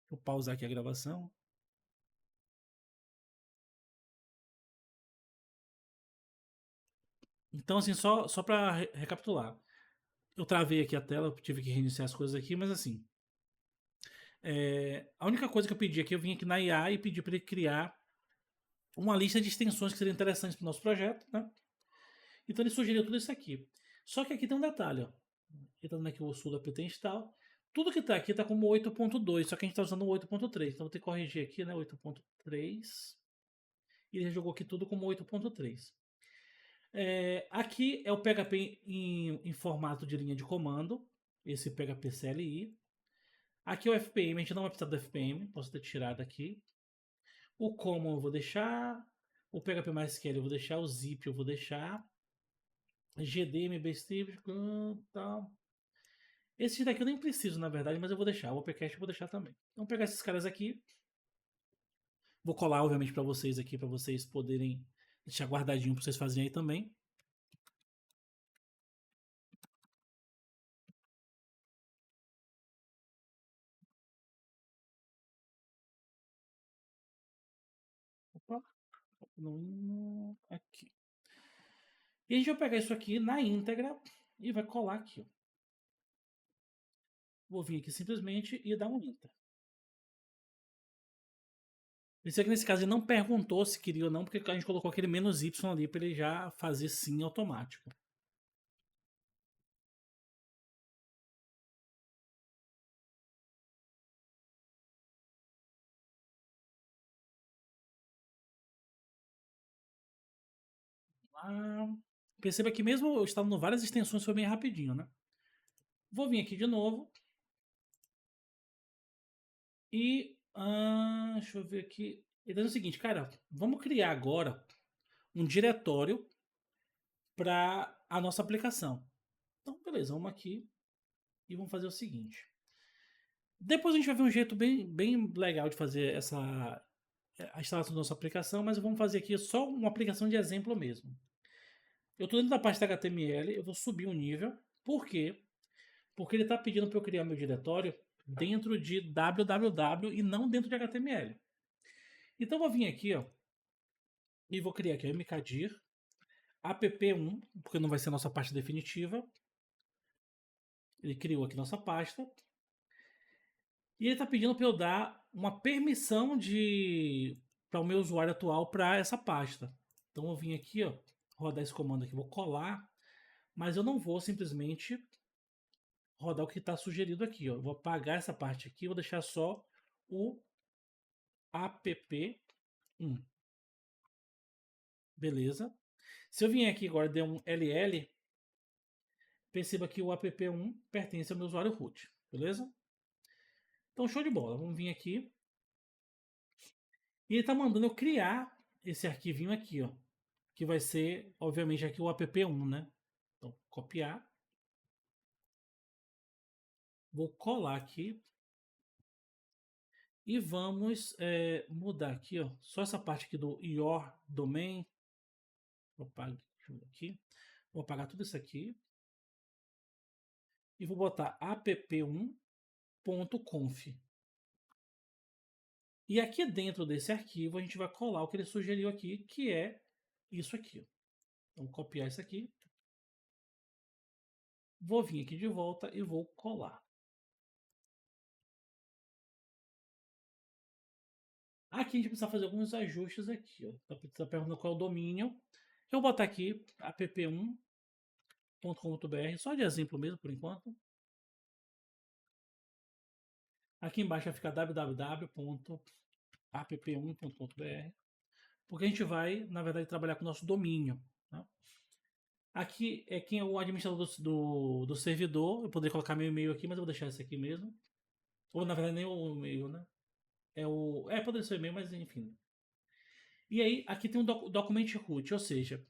Vou pausar aqui a gravação. Então, assim, só para recapitular. Eu travei aqui a tela, eu tive que reiniciar as coisas aqui, mas assim, a única coisa que eu pedi aqui, eu vim aqui na IA e pedi para ele criar uma lista de extensões que seriam interessantes para o nosso projeto, né? Então ele sugeriu tudo isso aqui. Só que aqui tem um detalhe, ó. Ele tá dando aqui o sul da PT install. Tudo que tá aqui tá como 8.2, só que a gente tá usando o 8.3. Então vou ter que corrigir aqui, né? 8.3. E ele jogou aqui tudo como 8.3. Aqui é o PHP em formato de linha de comando. Esse PHP CLI. Aqui é o FPM, a gente não vai precisar do FPM, posso ter tirado aqui. O common eu vou deixar. O PHP MySQL eu vou deixar. O zip eu vou deixar. GD, MBScript, tal. Esse daqui eu nem preciso, na verdade, mas eu vou deixar. O OpenCast eu vou deixar também. Então, vou pegar esses caras aqui. Vou colar, obviamente, para vocês aqui, para vocês poderem deixar guardadinho para vocês fazerem aí também. Opa, aqui. E a gente vai pegar isso aqui na íntegra e vai colar aqui. Ó. Vou vir aqui simplesmente e dar um enter. Isso aqui nesse caso ele não perguntou se queria ou não, porque a gente colocou aquele menos Y ali para ele já fazer sim automático. Ah, perceba que mesmo eu estava no várias extensões foi bem rapidinho, né? Vou vir aqui de novo. E deixa eu ver aqui. Ele diz o seguinte, cara, vamos criar agora um diretório para a nossa aplicação. Então, beleza, vamos aqui e vamos fazer o seguinte. Depois a gente vai ver um jeito bem legal de fazer a instalação da nossa aplicação, mas vamos fazer aqui só uma aplicação de exemplo mesmo. Eu estou dentro da parte da HTML, eu vou subir um nível. Por quê? Porque ele está pedindo para eu criar meu diretório dentro de www e não dentro de HTML. Então eu vou vir aqui, ó, e vou criar aqui o mkdir app1, porque não vai ser a nossa pasta definitiva. Ele criou aqui nossa pasta. E ele está pedindo para eu dar uma permissão para o meu usuário atual para essa pasta. Então eu vim aqui, ó, rodar esse comando aqui, vou colar, mas eu não vou simplesmente rodar o que está sugerido aqui. Ó. Eu vou apagar essa parte aqui, vou deixar só o app1. Beleza. Se eu vier aqui agora e der um ll, perceba que o app1 pertence ao meu usuário root. Beleza? Então, show de bola. Vamos vir aqui. E ele está mandando eu criar esse arquivinho aqui, ó. Que vai ser, obviamente, aqui o app1, né? Então, copiar. Vou colar aqui. E vamos mudar aqui, ó. Só essa parte aqui do your domain. Vou apagar aqui. Vou apagar tudo isso aqui. E vou botar app1.conf. E aqui dentro desse arquivo a gente vai colar o que ele sugeriu aqui, que é isso aqui. Então, vou copiar isso aqui. Vou vir aqui de volta e vou colar. Aqui a gente precisa fazer alguns ajustes aqui. Ó. Está perguntando qual é o domínio. Eu vou botar aqui app1.com.br, só de exemplo mesmo por enquanto. Aqui embaixo vai ficar www.app1.com.br, porque a gente vai, na verdade, trabalhar com o nosso domínio. Tá? Aqui é quem é o administrador do servidor. Eu poderia colocar meu e-mail aqui, mas eu vou deixar esse aqui mesmo. Ou na verdade nem o e-mail, né? Poderia ser o e-mail, mas enfim. E aí, aqui tem um document root, ou seja,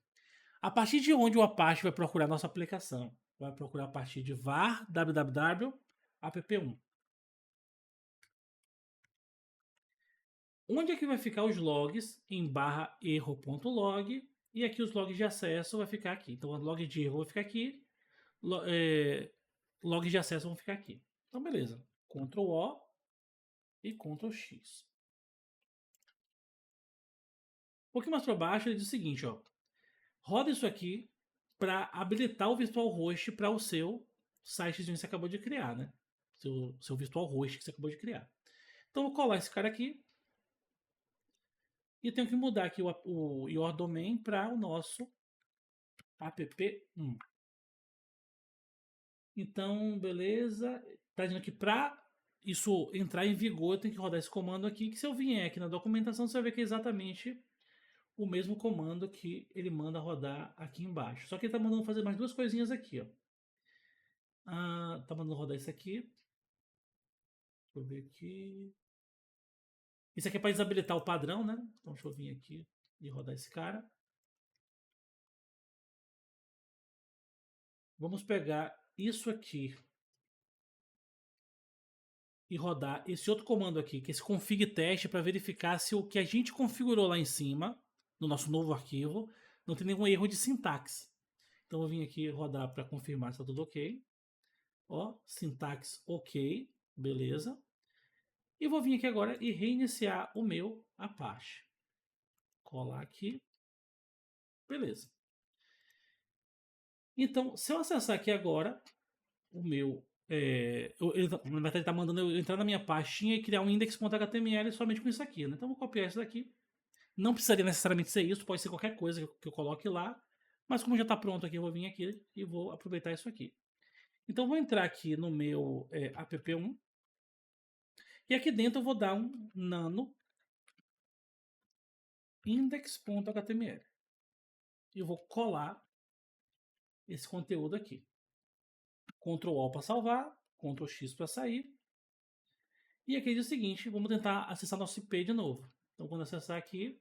a partir de onde o Apache vai procurar nossa aplicação? Vai procurar a partir de var www app1. Onde é que vai ficar os logs? Em barra erro.log. E aqui os logs de acesso vai ficar aqui. Então, log de erro vai ficar aqui. Logs de acesso vão ficar aqui. Então, beleza. Ctrl O e Ctrl X. Um pouquinho mais para baixo, ele diz o seguinte, ó. Roda isso aqui para habilitar o virtual host para o seu sitezinho que você acabou de criar, né? Seu virtual host que você acabou de criar. Então, eu vou colar esse cara aqui e tenho que mudar aqui o your domain para o nosso app1. Então, beleza. Tá dizendo que para isso entrar em vigor, eu tenho que rodar esse comando aqui, que se eu vier aqui na documentação, você vai ver que é exatamente o mesmo comando que ele manda rodar aqui embaixo. Só que ele tá mandando fazer mais duas coisinhas aqui, ó. Tá mandando rodar isso aqui. Deixa eu ver aqui. Isso aqui é para desabilitar o padrão, né? Então deixa eu vir aqui e rodar esse cara. Vamos pegar isso aqui e rodar esse outro comando aqui, que é esse config teste, para verificar se o que a gente configurou lá em cima, no nosso novo arquivo, não tem nenhum erro de sintaxe. Então eu vou vir aqui rodar para confirmar se está tudo ok. Ó, sintaxe ok, beleza. E vou vir aqui agora e reiniciar o meu Apache. Colar aqui. Beleza. Então, se eu acessar aqui agora, o meu... ele, na verdade, ele está mandando eu entrar na minha pastinha e criar um index.html somente com isso aqui, né? Então, eu vou copiar isso daqui. Não precisaria necessariamente ser isso, pode ser qualquer coisa que eu coloque lá. Mas como já está pronto aqui, eu vou vir aqui e vou aproveitar isso aqui. Então, eu vou entrar aqui no meu app1. E aqui dentro eu vou dar um nano index.html. E eu vou colar esse conteúdo aqui. Ctrl O para salvar, Ctrl X para sair. E aqui diz o seguinte, vamos tentar acessar nosso IP de novo. Então quando acessar aqui,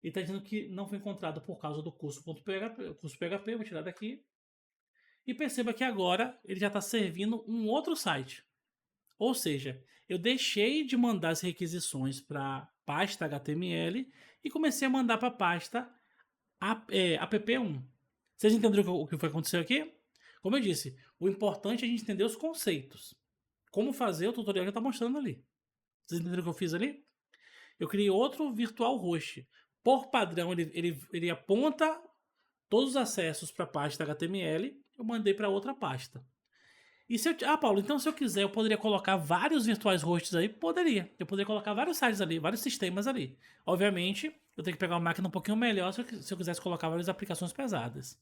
ele está dizendo que não foi encontrado por causa do curso.php, vou tirar daqui. E perceba que agora ele já está servindo um outro site. Ou seja, eu deixei de mandar as requisições para pasta HTML e comecei a mandar para a pasta app1. Vocês entenderam o que foi acontecer aqui? Como eu disse, o importante é a gente entender os conceitos. Como fazer, o tutorial já está mostrando ali. Vocês entenderam o que eu fiz ali? Eu criei outro virtual host. Por padrão, ele aponta todos os acessos para a pasta HTML. Eu mandei para outra pasta. E se eu, Paulo, então se eu quiser, eu poderia colocar vários virtuais hosts aí? Poderia. Eu poderia colocar vários sites ali, vários sistemas ali. Obviamente, eu tenho que pegar uma máquina um pouquinho melhor se eu quisesse colocar várias aplicações pesadas.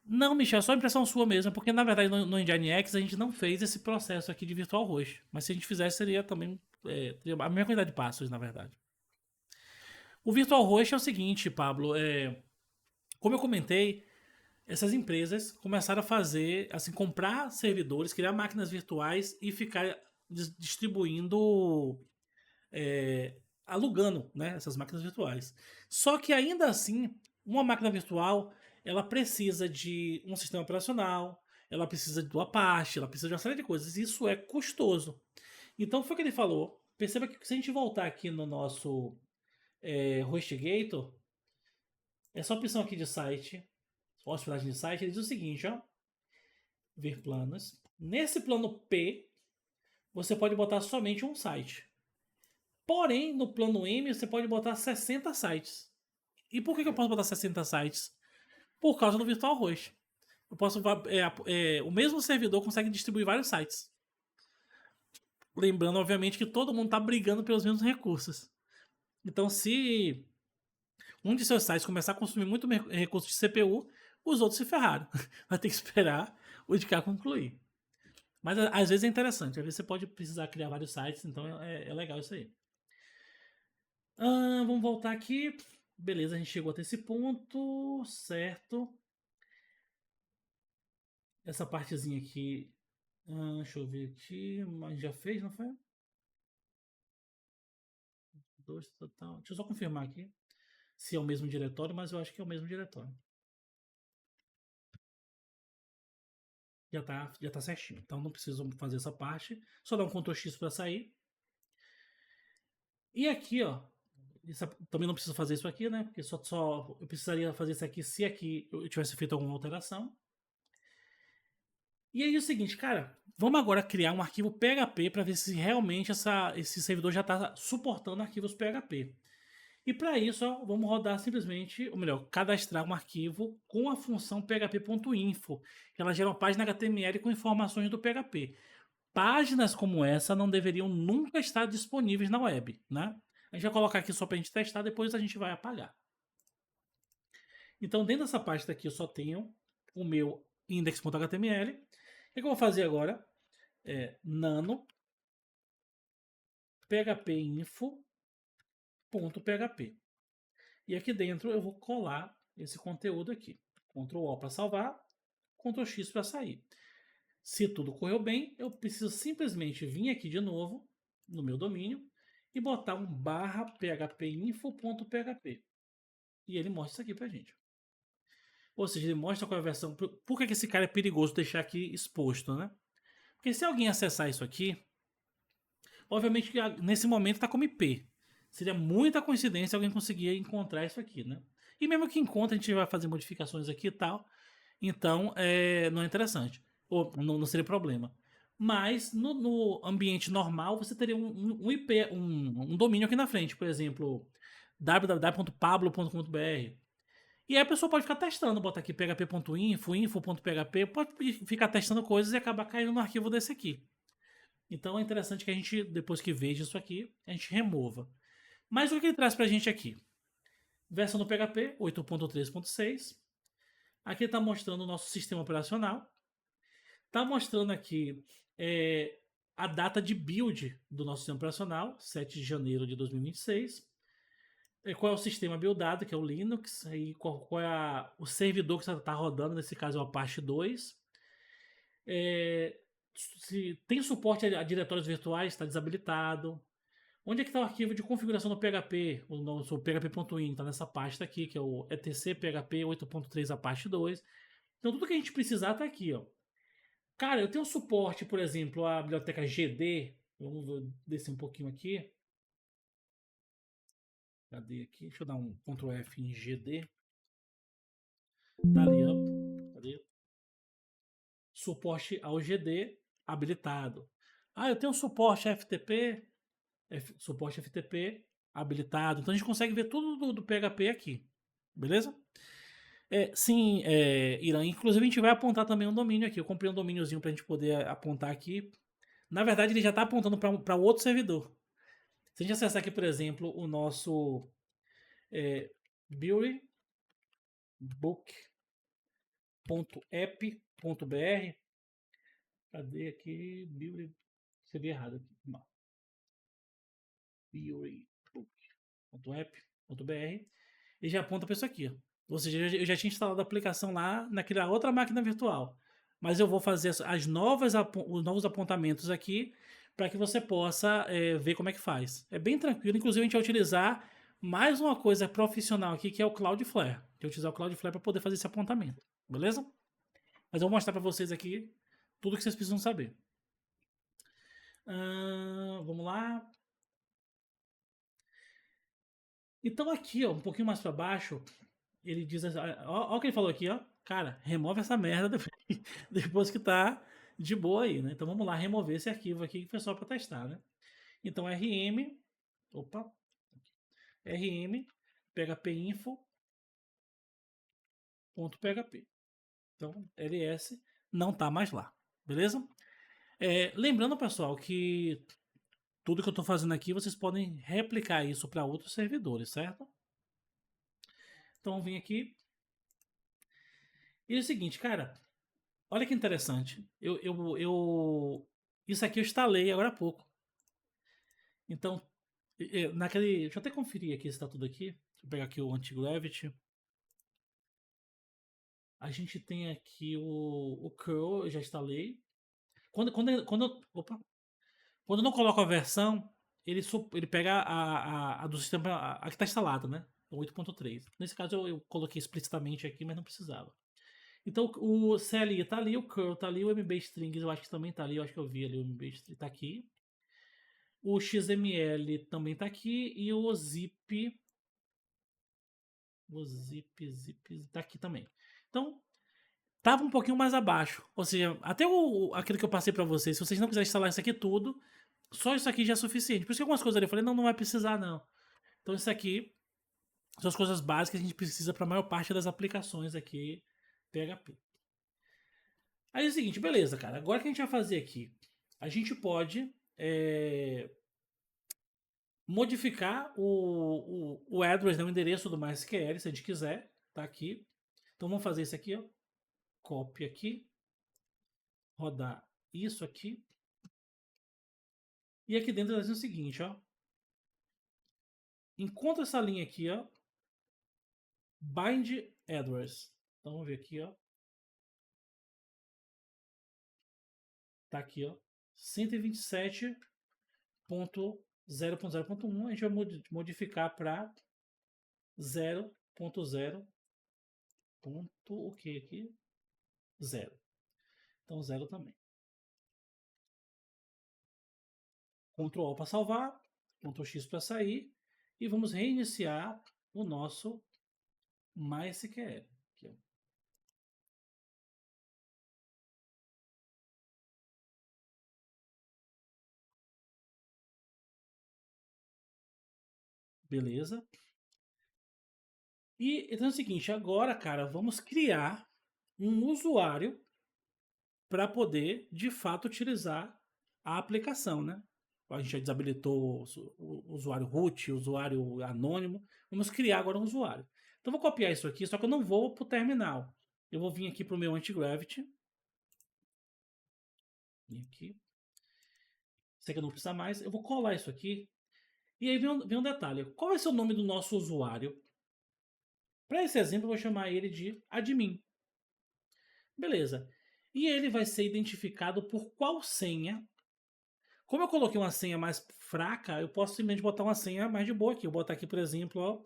Não, Michel, é só impressão sua mesmo, porque na verdade no Nginx a gente não fez esse processo aqui de virtual host. Mas se a gente fizesse, seria também teria a mesma quantidade de passos, na verdade. O virtual host é o seguinte, Pablo, como eu comentei, essas empresas começaram a fazer, assim, comprar servidores, criar máquinas virtuais e ficar distribuindo, alugando, né, essas máquinas virtuais. Só que ainda assim, uma máquina virtual, ela precisa de um sistema operacional, ela precisa do Apache, ela precisa de uma série de coisas. Isso é custoso. Então foi o que ele falou. Perceba que se a gente voltar aqui no nosso HostGator, essa opção aqui de site, hospedagem de site, ele diz o seguinte, ó, ver planos. Nesse plano P, você pode botar somente um site. Porém, no plano M, você pode botar 60 sites. E por que eu posso botar 60 sites? Por causa do virtual host. Eu posso, o mesmo servidor consegue distribuir vários sites. Lembrando, obviamente, que todo mundo está brigando pelos mesmos recursos. Então, se um de seus sites começar a consumir muito recurso de CPU, os outros se ferraram. Vai ter que esperar o de cá concluir. Mas às vezes é interessante. Às vezes você pode precisar criar vários sites, então é legal isso aí. Vamos voltar aqui. Beleza, a gente chegou até esse ponto, certo? Essa partezinha aqui, deixa eu ver aqui, a gente já fez, não foi? Dois total. Deixa eu só confirmar aqui se é o mesmo diretório, mas eu acho que é o mesmo diretório. Já tá certinho. Então não preciso fazer essa parte. Só dar um Ctrl X para sair. E aqui, ó, também não preciso fazer isso aqui, né? Porque só eu precisaria fazer isso aqui se aqui eu tivesse feito alguma alteração. E aí é o seguinte, cara, vamos agora criar um arquivo PHP para ver se realmente esse servidor já está suportando arquivos PHP. E para isso, ó, vamos rodar simplesmente, ou melhor, cadastrar um arquivo com a função php.info, que ela gera uma página HTML com informações do PHP. Páginas como essa não deveriam nunca estar disponíveis na web, né? A gente vai colocar aqui só para a gente testar, depois a gente vai apagar. Então, dentro dessa pasta aqui, eu só tenho o meu index.html. O que eu vou fazer agora? Nano phpinfo.php. E aqui dentro eu vou colar esse conteúdo aqui. Ctrl O para salvar, Ctrl X para sair. Se tudo correu bem, eu preciso simplesmente vir aqui de novo no meu domínio e botar um /phpinfo.php. E ele mostra isso aqui pra gente. Ou seja, ele mostra qual é a versão. Por que esse cara é perigoso deixar aqui exposto, né? Porque se alguém acessar isso aqui, obviamente que nesse momento está como IP. Seria muita coincidência alguém conseguir encontrar isso aqui, né? E mesmo que encontre, a gente vai fazer modificações aqui e tal. Então, não é interessante. Ou não seria problema. Mas no ambiente normal, você teria um IP, um domínio aqui na frente. Por exemplo, www.pablo.com.br. E aí a pessoa pode ficar testando, botar aqui php.info, info.php, pode ficar testando coisas e acabar caindo no arquivo desse aqui. Então é interessante que a gente, depois que veja isso aqui, a gente remova. Mas o que ele traz pra gente aqui? Versão do PHP 8.3.6. Aqui está mostrando o nosso sistema operacional. Está mostrando aqui a data de build do nosso sistema operacional, 7 de janeiro de 2026. Qual é o sistema buildado, que é o Linux, e qual é o servidor que está rodando, nesse caso é o Apache 2. Se tem suporte a diretórios virtuais, está desabilitado. Onde é que está o arquivo de configuração do PHP? O nosso php.in está nessa pasta aqui, que é o etc php 8.3 Apache 2. Então tudo que a gente precisar está aqui, ó. Cara, eu tenho suporte, por exemplo, à biblioteca GD. Vamos descer um pouquinho aqui. Cadê aqui? Deixa eu dar um Ctrl F em GD. Tá ali, ó. Cadê? Suporte ao GD habilitado. Ah, eu tenho suporte FTP, suporte FTP habilitado. Então a gente consegue ver tudo do PHP aqui. Beleza? Sim, Irã. Inclusive a gente vai apontar também um domínio aqui. Eu comprei um domíniozinho pra gente poder apontar aqui. Na verdade, ele já está apontando para outro servidor. Se a gente acessar aqui, por exemplo, o nosso beautybook.app.br. Cadê aqui? Beauty. Escrevi errado aqui. beautybook.app.br. E já aponta para isso aqui. Ou seja, eu já tinha instalado a aplicação lá naquela outra máquina virtual. Mas eu vou fazer os novos apontamentos aqui para que você possa ver como é que faz. É bem tranquilo. Inclusive, a gente vai utilizar mais uma coisa profissional aqui, que é o Cloudflare. A gente vai utilizar o Cloudflare para poder fazer esse apontamento. Beleza? Mas eu vou mostrar para vocês aqui tudo que vocês precisam saber. Vamos lá. Então aqui, ó, um pouquinho mais para baixo, ele diz, ó o que ele falou aqui, ó. Cara, remove essa merda depois que tá de boa aí, né? Então vamos lá remover esse arquivo aqui que foi só para testar, né? Então rm phpinfo.php. Então ls não tá mais lá, beleza? Lembrando, pessoal, que tudo que eu estou fazendo aqui vocês podem replicar isso para outros servidores, certo? Então vim aqui. E é o seguinte, cara, olha que interessante. Isso aqui eu instalei agora há pouco. Então, deixa eu até conferir aqui se está tudo aqui. Deixa eu pegar aqui o Anti-Gravity. A gente tem aqui o curl, eu já instalei. Quando eu não coloco a versão, ele pega a do sistema, a que está instalada, né? 8.3. Nesse caso eu coloquei explicitamente aqui, mas não precisava. Então o CLI tá ali, o curl tá ali, o MBStrings eu acho que também tá ali, eu acho que eu vi ali o MBStrings tá aqui. O XML também tá aqui e o zip tá aqui também. Então tava um pouquinho mais abaixo, ou seja, até aquilo que eu passei para vocês, se vocês não quiserem instalar isso aqui tudo, só isso aqui já é suficiente. Por isso que algumas coisas ali eu falei, não vai precisar não. Então isso aqui São as coisas básicas que a gente precisa para a maior parte das aplicações aqui PHP. Aí é o seguinte, beleza, cara. Agora que a gente vai fazer aqui, a gente pode modificar o address, né, o endereço do MySQL, se a gente quiser. Tá aqui. Então vamos fazer isso aqui, ó. Copy aqui. Rodar isso aqui. E aqui dentro vai ser o seguinte, ó. Encontra essa linha aqui, ó. Bind address. Então vamos ver aqui, ó. Tá aqui, ó. 127.0.0.1. A gente vai modificar para 0.0. O que aqui? 0. Então 0 também. Ctrl O para salvar, Ctrl X para sair e vamos reiniciar o nosso MySQL. Aqui, ó. Beleza. E então é o seguinte, agora, cara, vamos criar um usuário para poder, de fato, utilizar a aplicação, né? A gente já desabilitou o usuário root, o usuário anônimo. Vamos criar agora um usuário. Então, vou copiar isso aqui, só que eu não vou para o terminal. Eu vou vir aqui para o meu anti-gravity. Aqui. Isso aqui eu não precisa mais. Eu vou colar isso aqui. E aí vem um detalhe. Qual vai ser o nome do nosso usuário? Para esse exemplo, eu vou chamar ele de admin. Beleza. E ele vai ser identificado por qual senha? Como eu coloquei uma senha mais fraca, eu posso simplesmente botar uma senha mais de boa aqui. Eu vou botar aqui, por exemplo, ó. Vou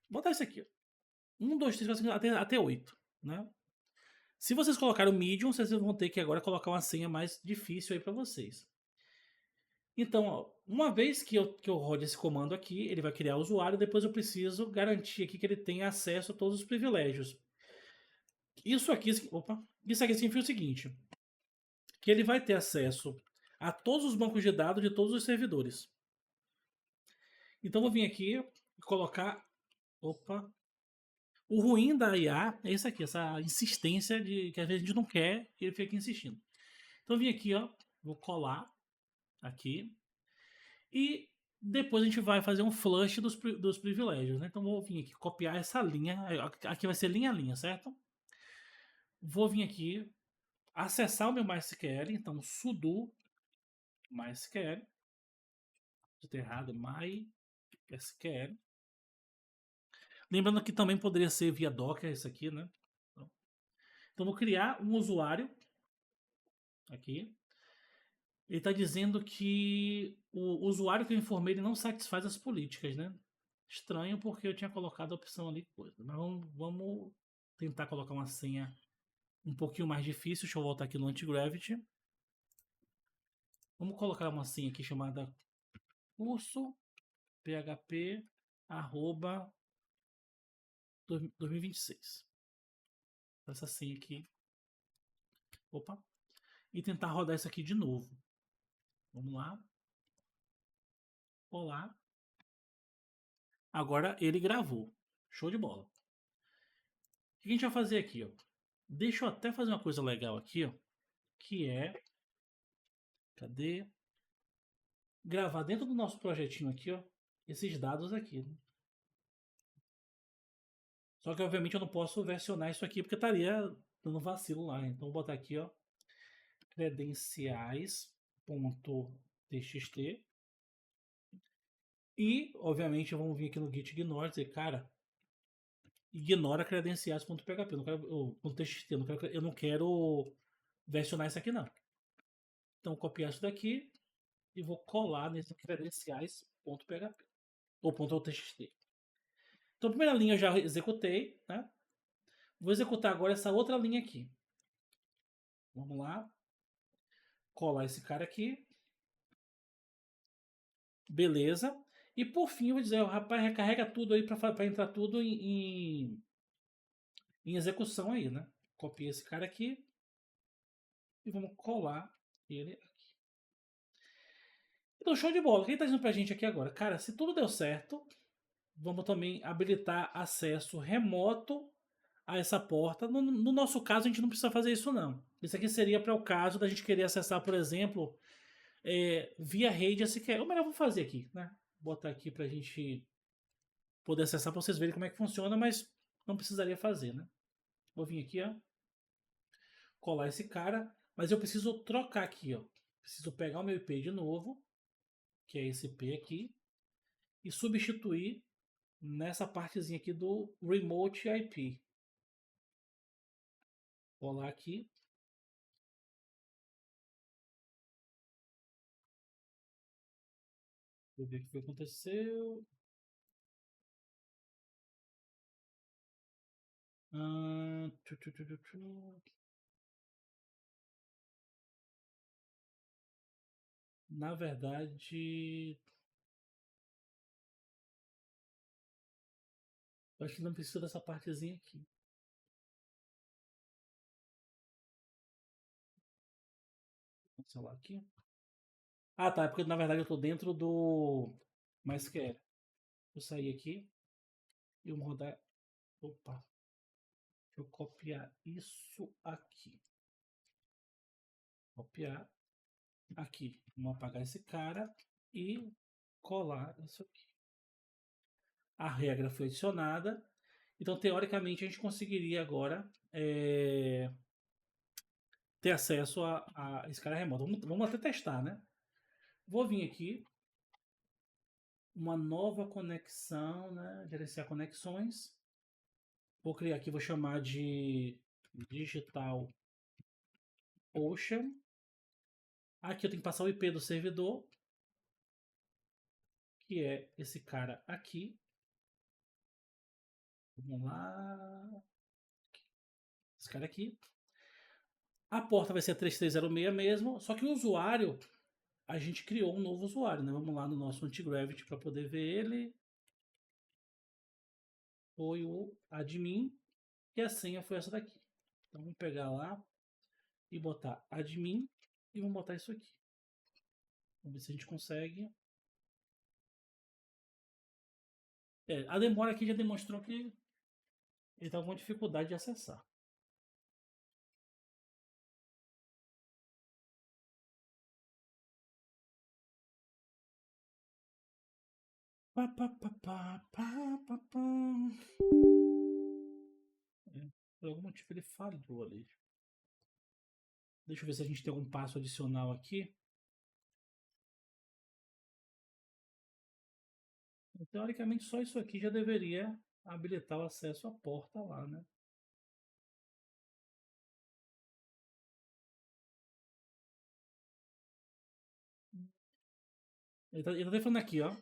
botar isso aqui. 1, 2, 3, 4, 5, até 8. Né? Se vocês colocaram medium, vocês vão ter que agora colocar uma senha mais difícil aí para vocês. Então, ó, uma vez que eu rode esse comando aqui, ele vai criar o usuário, depois eu preciso garantir aqui que ele tenha acesso a todos os privilégios. Isso aqui significa o seguinte, que ele vai ter acesso a todos os bancos de dados de todos os servidores. Então, vou vir aqui e colocar... O ruim da IA é isso aqui, essa insistência de que às vezes a gente não quer e ele fica insistindo. Então, eu vim aqui, ó, vou colar aqui. E depois a gente vai fazer um flush dos privilégios, né? Então vou vir aqui, copiar essa linha. Aqui vai ser linha a linha, certo? Vou vir aqui, acessar o meu MySQL. Então sudo MySQL. Estou errado, MySQL. Lembrando que também poderia ser via Docker isso aqui, né? Então vou criar um usuário aqui. Ele está dizendo que o usuário que eu informei ele não satisfaz as políticas, né? Estranho porque eu tinha colocado a opção ali coisa. Mas vamos tentar colocar uma senha um pouquinho mais difícil. Deixa eu voltar aqui no anti-gravity. Vamos colocar uma senha aqui chamada curso php arroba 2026. Essa senha aqui. Opa. E tentar rodar isso aqui de novo. Vamos lá. Olá. Agora ele gravou. Show de bola. O que a gente vai fazer aqui, ó? Deixa eu até fazer uma coisa legal aqui, ó. Que é... Cadê? Gravar dentro do nosso projetinho aqui, ó. Esses dados aqui. Né? Só que, obviamente, eu não posso versionar isso aqui porque estaria dando vacilo lá. Então, vou botar aqui, ó. Credenciais.txt. E, obviamente, vamos vir aqui no git ignore e dizer, cara, ignora credenciais.php. Eu não quero, .txt, eu não quero versionar isso aqui, não. Então, copiar isso daqui e vou colar nesse credenciais.php ou .txt. Então, a primeira linha eu já executei, né? Vou executar agora essa outra linha aqui. Vamos lá. Colar esse cara aqui. Beleza. E por fim, eu vou dizer, rapaz, recarrega tudo aí para entrar tudo em execução aí, né? Copia esse cara aqui. E vamos colar ele aqui. Então, show de bola. O que ele tá dizendo pra gente aqui agora? Cara, se tudo deu certo, vamos também habilitar acesso remoto a essa porta. No nosso caso, a gente não precisa fazer isso não. Isso aqui seria para o caso da gente querer acessar, por exemplo, via rede SQL. Ou melhor, vou fazer aqui, né? Botar aqui para a gente poder acessar para vocês verem como é que funciona, mas não precisaria fazer, né? Vou vir aqui, ó, colar esse cara, mas eu preciso trocar aqui, ó. Preciso pegar o meu IP de novo, que é esse IP aqui, e substituir nessa partezinha aqui do Remote IP. Colar aqui. Vou ver o que foi que aconteceu. Ah, Na verdade, eu acho que não precisa dessa partezinha aqui. Vou cancelar aqui. Ah, tá. É porque na verdade eu tô dentro do MySQL. Vou sair aqui e vou rodar. Opa, deixa eu copiar isso aqui. Copiar aqui. Vamos apagar esse cara e colar isso aqui. A regra foi adicionada. Então, teoricamente, a gente conseguiria agora ter acesso a esse cara remoto. Vamos até testar, né? Vou vir aqui, uma nova conexão, né? Gerenciar conexões. Vou criar aqui, vou chamar de Digital Ocean. Aqui eu tenho que passar o IP do servidor, que é esse cara aqui. Vamos lá. Esse cara aqui. A porta vai ser a 3306 mesmo, só que o usuário, a gente criou um novo usuário, né? Vamos lá no nosso Antigravity para poder ver ele. Foi o admin e a senha foi essa daqui. Então vamos pegar lá e botar admin e vamos botar isso aqui. Vamos ver se a gente consegue. A demora aqui já demonstrou que ele estava com dificuldade de acessar. Pá, pá, pá, pá, pá, pá, pá. Por algum motivo ele falhou ali. Deixa eu ver se a gente tem algum passo adicional aqui. Teoricamente, só isso aqui já deveria habilitar o acesso à porta lá, né? Ele tá falando aqui, ó.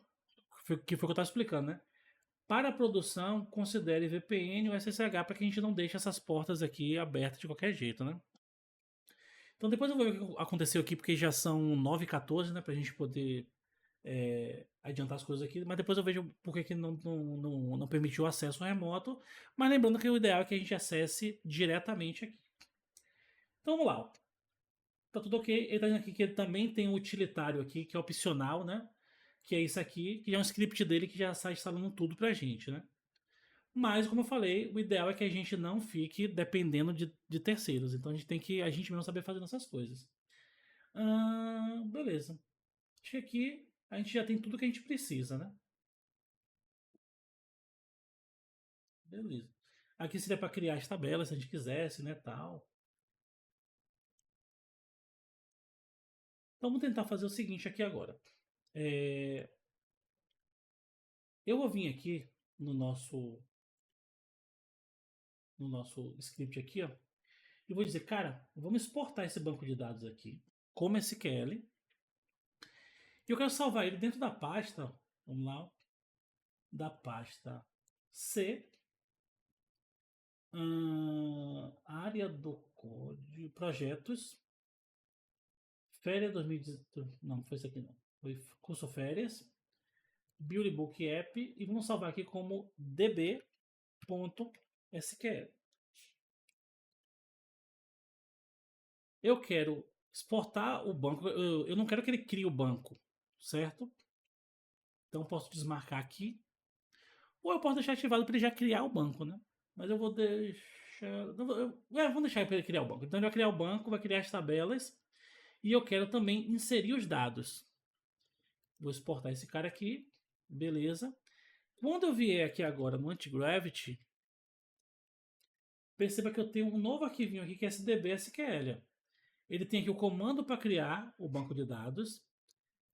Que foi o que eu estava explicando, né? Para a produção, considere VPN ou SSH para que a gente não deixe essas portas aqui abertas de qualquer jeito, né? Então depois eu vou ver o que aconteceu aqui, porque já são 9h14, né? Pra gente poder adiantar as coisas aqui. Mas depois eu vejo por que não permitiu acesso remoto. Mas lembrando que o ideal é que a gente acesse diretamente aqui. Então vamos lá. Ó. Tá tudo ok. Ele tá dizendo aqui que ele também tem um utilitário aqui, que é opcional, né? Que é isso aqui, que é um script dele que já sai instalando tudo pra gente, né? Mas, como eu falei, o ideal é que a gente não fique dependendo de terceiros. Então a gente tem que a gente mesmo saber fazer nossas coisas. Beleza. Acho que aqui a gente já tem tudo que a gente precisa, né? Beleza. Aqui seria para criar as tabelas se a gente quisesse, né? Tal. Então vamos tentar fazer o seguinte aqui agora. É, Eu vou vir aqui no nosso script aqui, ó, e vou dizer, cara, vamos exportar esse banco de dados aqui como SQL. E eu quero salvar ele dentro da pasta, vamos lá, da pasta C, área do código, projetos, férias 2018, não foi isso aqui não, foi curso férias, Build Book App e vamos salvar aqui como db.sql. Eu quero exportar o banco, eu não quero que ele crie o banco, certo? Então posso desmarcar aqui. Ou eu posso deixar ativado para ele já criar o banco, né? Mas eu vou deixar. Vamos deixar para ele criar o banco. Então ele vai criar o banco, vai criar as tabelas. E eu quero também inserir os dados. Vou exportar esse cara aqui. Beleza. Quando eu vier aqui agora no Antigravity, perceba que eu tenho um novo arquivinho aqui que é SDB-SQL. Ele tem aqui o comando para criar o banco de dados.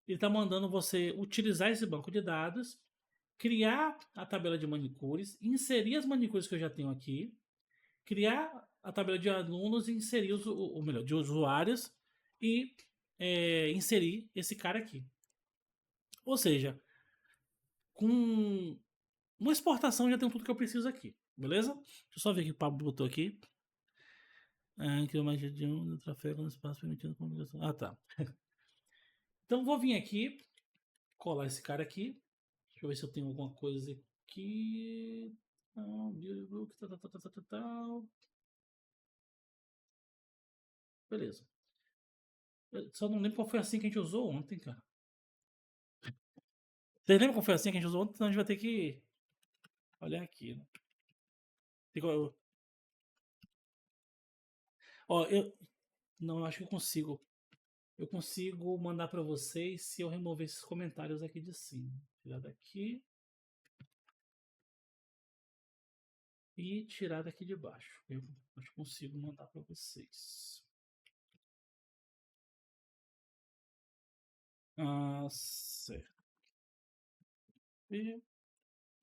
Ele está mandando você utilizar esse banco de dados, criar a tabela de manicures, inserir as manicures que eu já tenho aqui, criar a tabela de alunos e inserir ou melhor, de usuários e inserir esse cara aqui. Ou seja, com uma exportação já tem tudo que eu preciso aqui, beleza? Deixa eu só ver o que o Pablo botou aqui. Criou mais de um trafego no espaço permitindo comunicação. Ah, tá. Então vou vir aqui, colar esse cara aqui. Deixa eu ver se eu tenho alguma coisa aqui. Beleza. Eu só não lembro qual foi assim que a gente usou ontem, cara. Vocês lembram qual foi assim que a gente usou ontem? Então a gente vai ter que olhar aqui, né? Ó, eu. Não, eu acho que eu consigo. Eu consigo mandar para vocês se eu remover esses comentários aqui de cima. Tirar daqui. E tirar daqui de baixo. Eu acho que consigo mandar para vocês. Certo. E,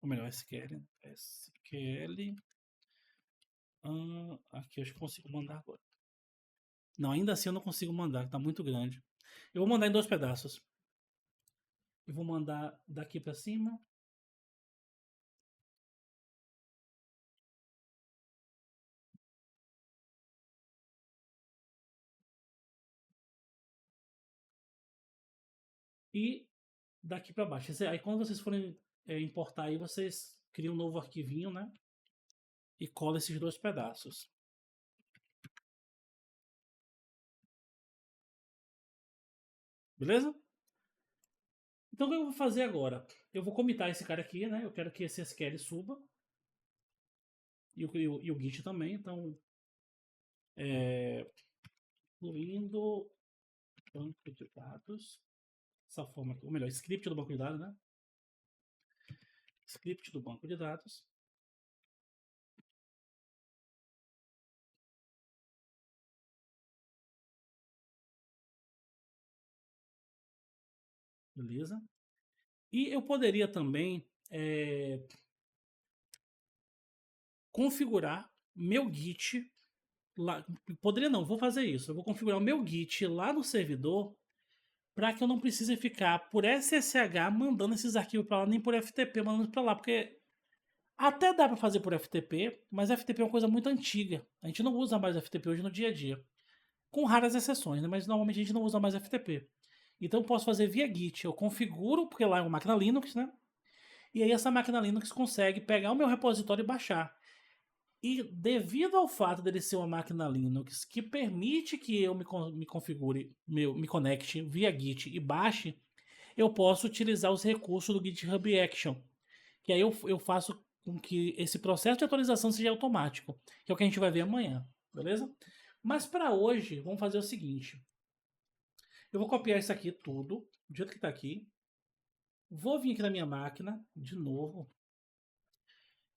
ou melhor, SQL. SQL. Aqui eu acho que consigo mandar agora. Não, ainda assim eu não consigo mandar, tá muito grande. Eu vou mandar em 2 pedaços. Eu vou mandar daqui para cima. E daqui para baixo. Aí quando vocês forem importar aí, vocês criam um novo arquivinho, né? E cola esses 2 pedaços. Beleza? Então o que eu vou fazer agora? Eu vou comitar esse cara aqui, né? Eu quero que esse SQL suba. E o Git também. Então, incluindo banco de dados. Essa forma aqui. Ou melhor, script do banco de dados, né? Script do banco de dados. Beleza? E eu poderia também configurar meu Git lá. Poderia não, vou fazer isso. Eu vou configurar o meu Git lá no servidor para que eu não precise ficar por SSH mandando esses arquivos para lá, nem por FTP mandando para lá, porque até dá para fazer por FTP, mas FTP é uma coisa muito antiga. A gente não usa mais FTP hoje no dia a dia. Com raras exceções, né? Mas normalmente a gente não usa mais FTP. Então eu posso fazer via Git. Eu configuro, porque lá é uma máquina Linux, né? E aí essa máquina Linux consegue pegar o meu repositório e baixar. E devido ao fato dele ser uma máquina Linux que permite que eu me configure, me conecte via Git e baixe, eu posso utilizar os recursos do GitHub Action. Que aí eu faço com que esse processo de atualização seja automático, que é o que a gente vai ver amanhã, beleza? Mas para hoje, vamos fazer o seguinte. Eu vou copiar isso aqui tudo, do jeito que está aqui. Vou vir aqui na minha máquina, de novo.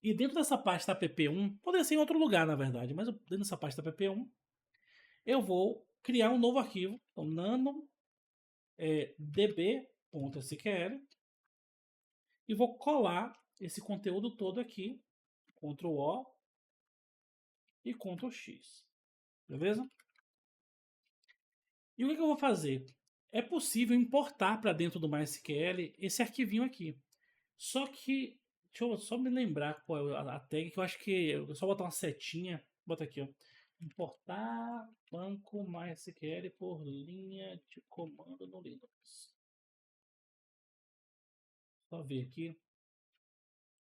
E dentro dessa pasta app1, poderia ser em outro lugar, na verdade, mas dentro dessa pasta app1, eu vou criar um novo arquivo, então nano db.sql, e vou colar esse conteúdo todo aqui, Ctrl O e Ctrl X, beleza? E o que eu vou fazer? É possível importar para dentro do MySQL esse arquivinho aqui. Só que, deixa eu só me lembrar qual é a tag, que eu acho que eu só botar uma setinha. Bota aqui, ó. Importar banco MySQL por linha de comando no Linux. Só ver aqui.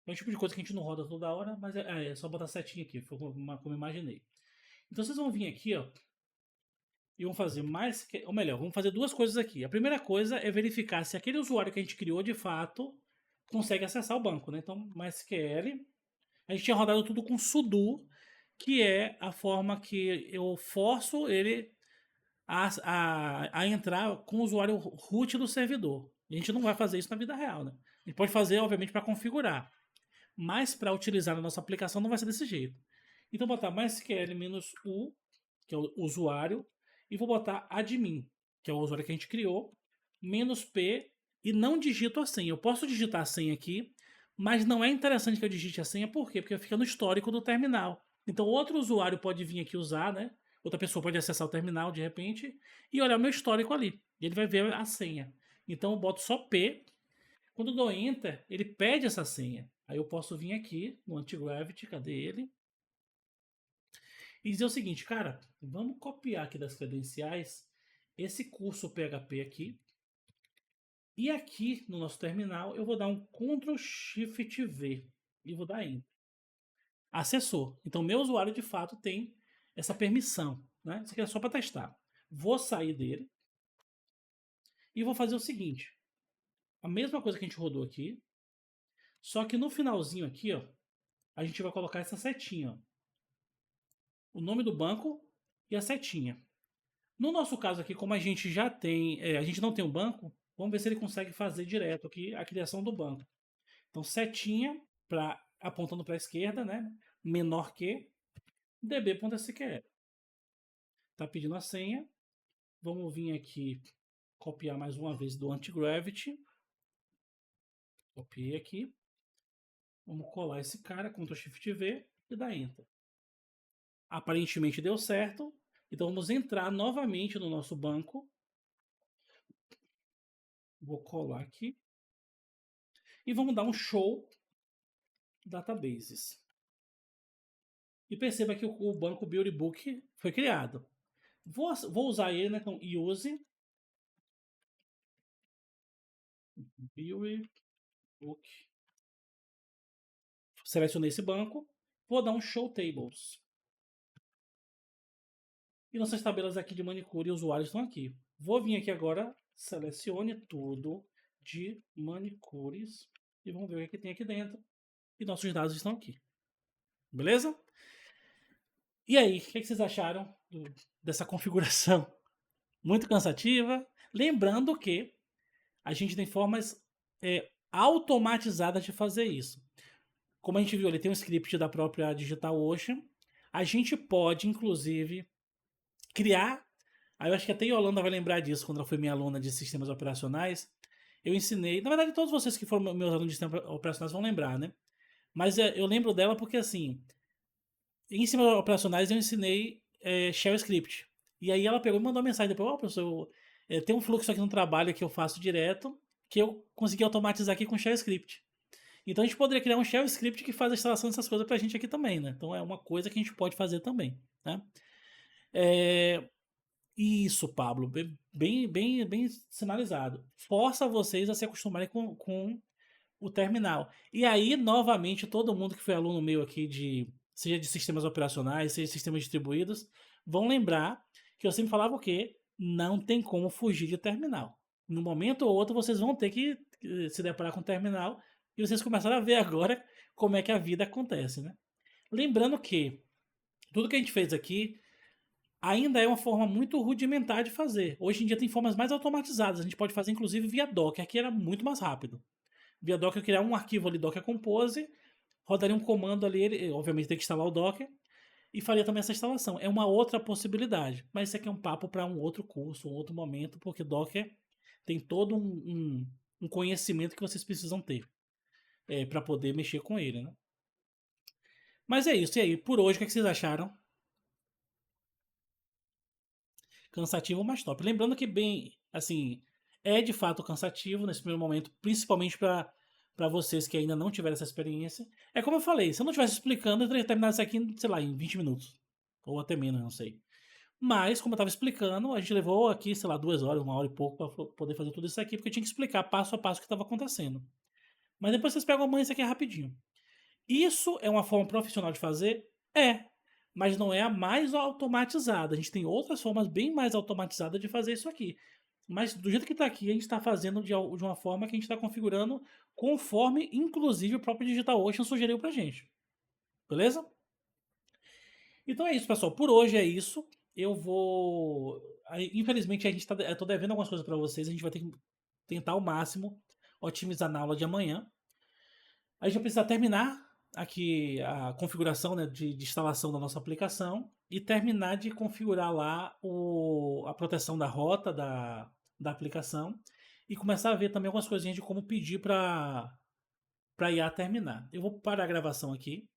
É um tipo de coisa que a gente não roda toda hora, mas é só botar setinha aqui, foi como eu imaginei. Então vocês vão vir aqui, ó, e vão fazer mais, ou melhor, vamos fazer 2 coisas aqui. A primeira coisa é verificar se aquele usuário que a gente criou de fato consegue acessar o banco, né? Então, MySQL, a gente tinha rodado tudo com sudo, que é a forma que eu forço ele a entrar com o usuário root do servidor. A gente não vai fazer isso na vida real, né? A gente pode fazer, obviamente, para configurar, mas para utilizar na nossa aplicação não vai ser desse jeito. Então, vou botar MySQL-u, que é o usuário, e vou botar admin, que é o usuário que a gente criou, "-p", e não digito a senha. Eu posso digitar a senha aqui, mas não é interessante que eu digite a senha, por quê? Porque fica no histórico do terminal. Então, outro usuário pode vir aqui usar, né? Outra pessoa pode acessar o terminal de repente e olhar o meu histórico ali. E ele vai ver a senha. Então, eu boto só P. Quando eu dou Enter, ele pede essa senha. Aí eu posso vir aqui no Antigravity, cadê ele? E dizer o seguinte, cara, vamos copiar aqui das credenciais esse curso PHP aqui. E aqui no nosso terminal eu vou dar um Ctrl Shift V e vou dar Enter. Acessou. Então meu usuário de fato tem essa permissão, né? Isso aqui é só para testar. Vou sair dele e vou fazer o seguinte: a mesma coisa que a gente rodou aqui, só que no finalzinho aqui, ó, a gente vai colocar essa setinha, ó, o nome do banco e a setinha. No nosso caso aqui, como a gente já tem, a gente não tem um banco, vamos ver se ele consegue fazer direto aqui a criação do banco. Então, setinha apontando para a esquerda, né? Menor que db.sql. Tá pedindo a senha. Vamos vir aqui copiar mais uma vez do Antigravity. Copiei aqui. Vamos colar esse cara, Ctrl Shift V e dar Enter. Aparentemente deu certo. Então vamos entrar novamente no nosso banco. Vou colar aqui. E vamos dar um show databases. E perceba que o banco Beauty Book foi criado. Vou usar ele, né? Então, use Beauty Book. Selecionei esse banco. Vou dar um Show Tables. E nossas tabelas aqui de manicure e usuários estão aqui. Vou vir aqui agora, selecione tudo de manicures e vamos ver o que tem aqui dentro. E nossos dados estão aqui. Beleza? E aí, o que vocês acharam dessa configuração? Muito cansativa. Lembrando que a gente tem formas automatizadas de fazer isso. Como a gente viu, ele tem um script da própria DigitalOcean. A gente pode, inclusive, criar. Aí eu acho que até a Yolanda vai lembrar disso quando ela foi minha aluna de sistemas operacionais. Eu ensinei. Na verdade, todos vocês que foram meus alunos de sistemas operacionais vão lembrar, né? Mas eu lembro dela porque, assim, em sistemas operacionais eu ensinei Shell Script. E aí ela pegou e mandou uma mensagem depois: professor, tem um fluxo aqui no trabalho que eu faço direto, que eu consegui automatizar aqui com Shell Script. Então a gente poderia criar um Shell Script que faz a instalação dessas coisas pra gente aqui também, né? Então é uma coisa que a gente pode fazer também, né? Isso, Pablo, bem sinalizado. Força vocês a se acostumarem com o terminal. E aí, novamente, todo mundo que foi aluno meu aqui, seja de sistemas operacionais, seja de sistemas distribuídos, vão lembrar que eu sempre falava o quê? Não tem como fugir de terminal. No momento ou outro, vocês vão ter que se deparar com o terminal e vocês começaram a ver agora como é que a vida acontece, né? Lembrando que tudo que a gente fez aqui ainda é uma forma muito rudimentar de fazer. Hoje em dia tem formas mais automatizadas. A gente pode fazer inclusive via Docker, que era muito mais rápido. Via Docker, eu criar um arquivo ali, Docker Compose, rodaria um comando ali, ele, obviamente tem que instalar o Docker, e faria também essa instalação. É uma outra possibilidade. Mas isso aqui é um papo para um outro curso, um outro momento, porque Docker tem todo um conhecimento que vocês precisam ter para poder mexer com ele, né? Mas é isso. E aí, por hoje, o que vocês acharam? Cansativo, mas top. Lembrando que bem, assim, é de fato cansativo nesse primeiro momento, principalmente para vocês que ainda não tiveram essa experiência. É como eu falei, se eu não estivesse explicando, eu teria terminado isso aqui, sei lá, em 20 minutos. Ou até menos, não sei. Mas, como eu estava explicando, a gente levou aqui, sei lá, 2 horas, 1 hora e pouco para poder fazer tudo isso aqui, porque eu tinha que explicar passo a passo o que estava acontecendo. Mas depois vocês pegam a mãe, isso aqui é rapidinho. Isso é uma forma profissional de fazer? É. Mas não é a mais automatizada. A gente tem outras formas bem mais automatizadas de fazer isso aqui. mas do jeito que está aqui, a gente está fazendo de uma forma que a gente está configurando conforme, inclusive, o próprio DigitalOcean sugeriu para gente. Beleza? Então é isso, pessoal. Por hoje é isso. Eu vou. Infelizmente, eu tô devendo algumas coisas para vocês. A gente vai ter que tentar ao máximo otimizar na aula de amanhã. A gente vai precisar terminar aqui a configuração, né, de instalação da nossa aplicação e terminar de configurar lá a proteção da rota da aplicação e começar a ver também algumas coisinhas de como pedir para IA terminar. Eu vou parar a gravação aqui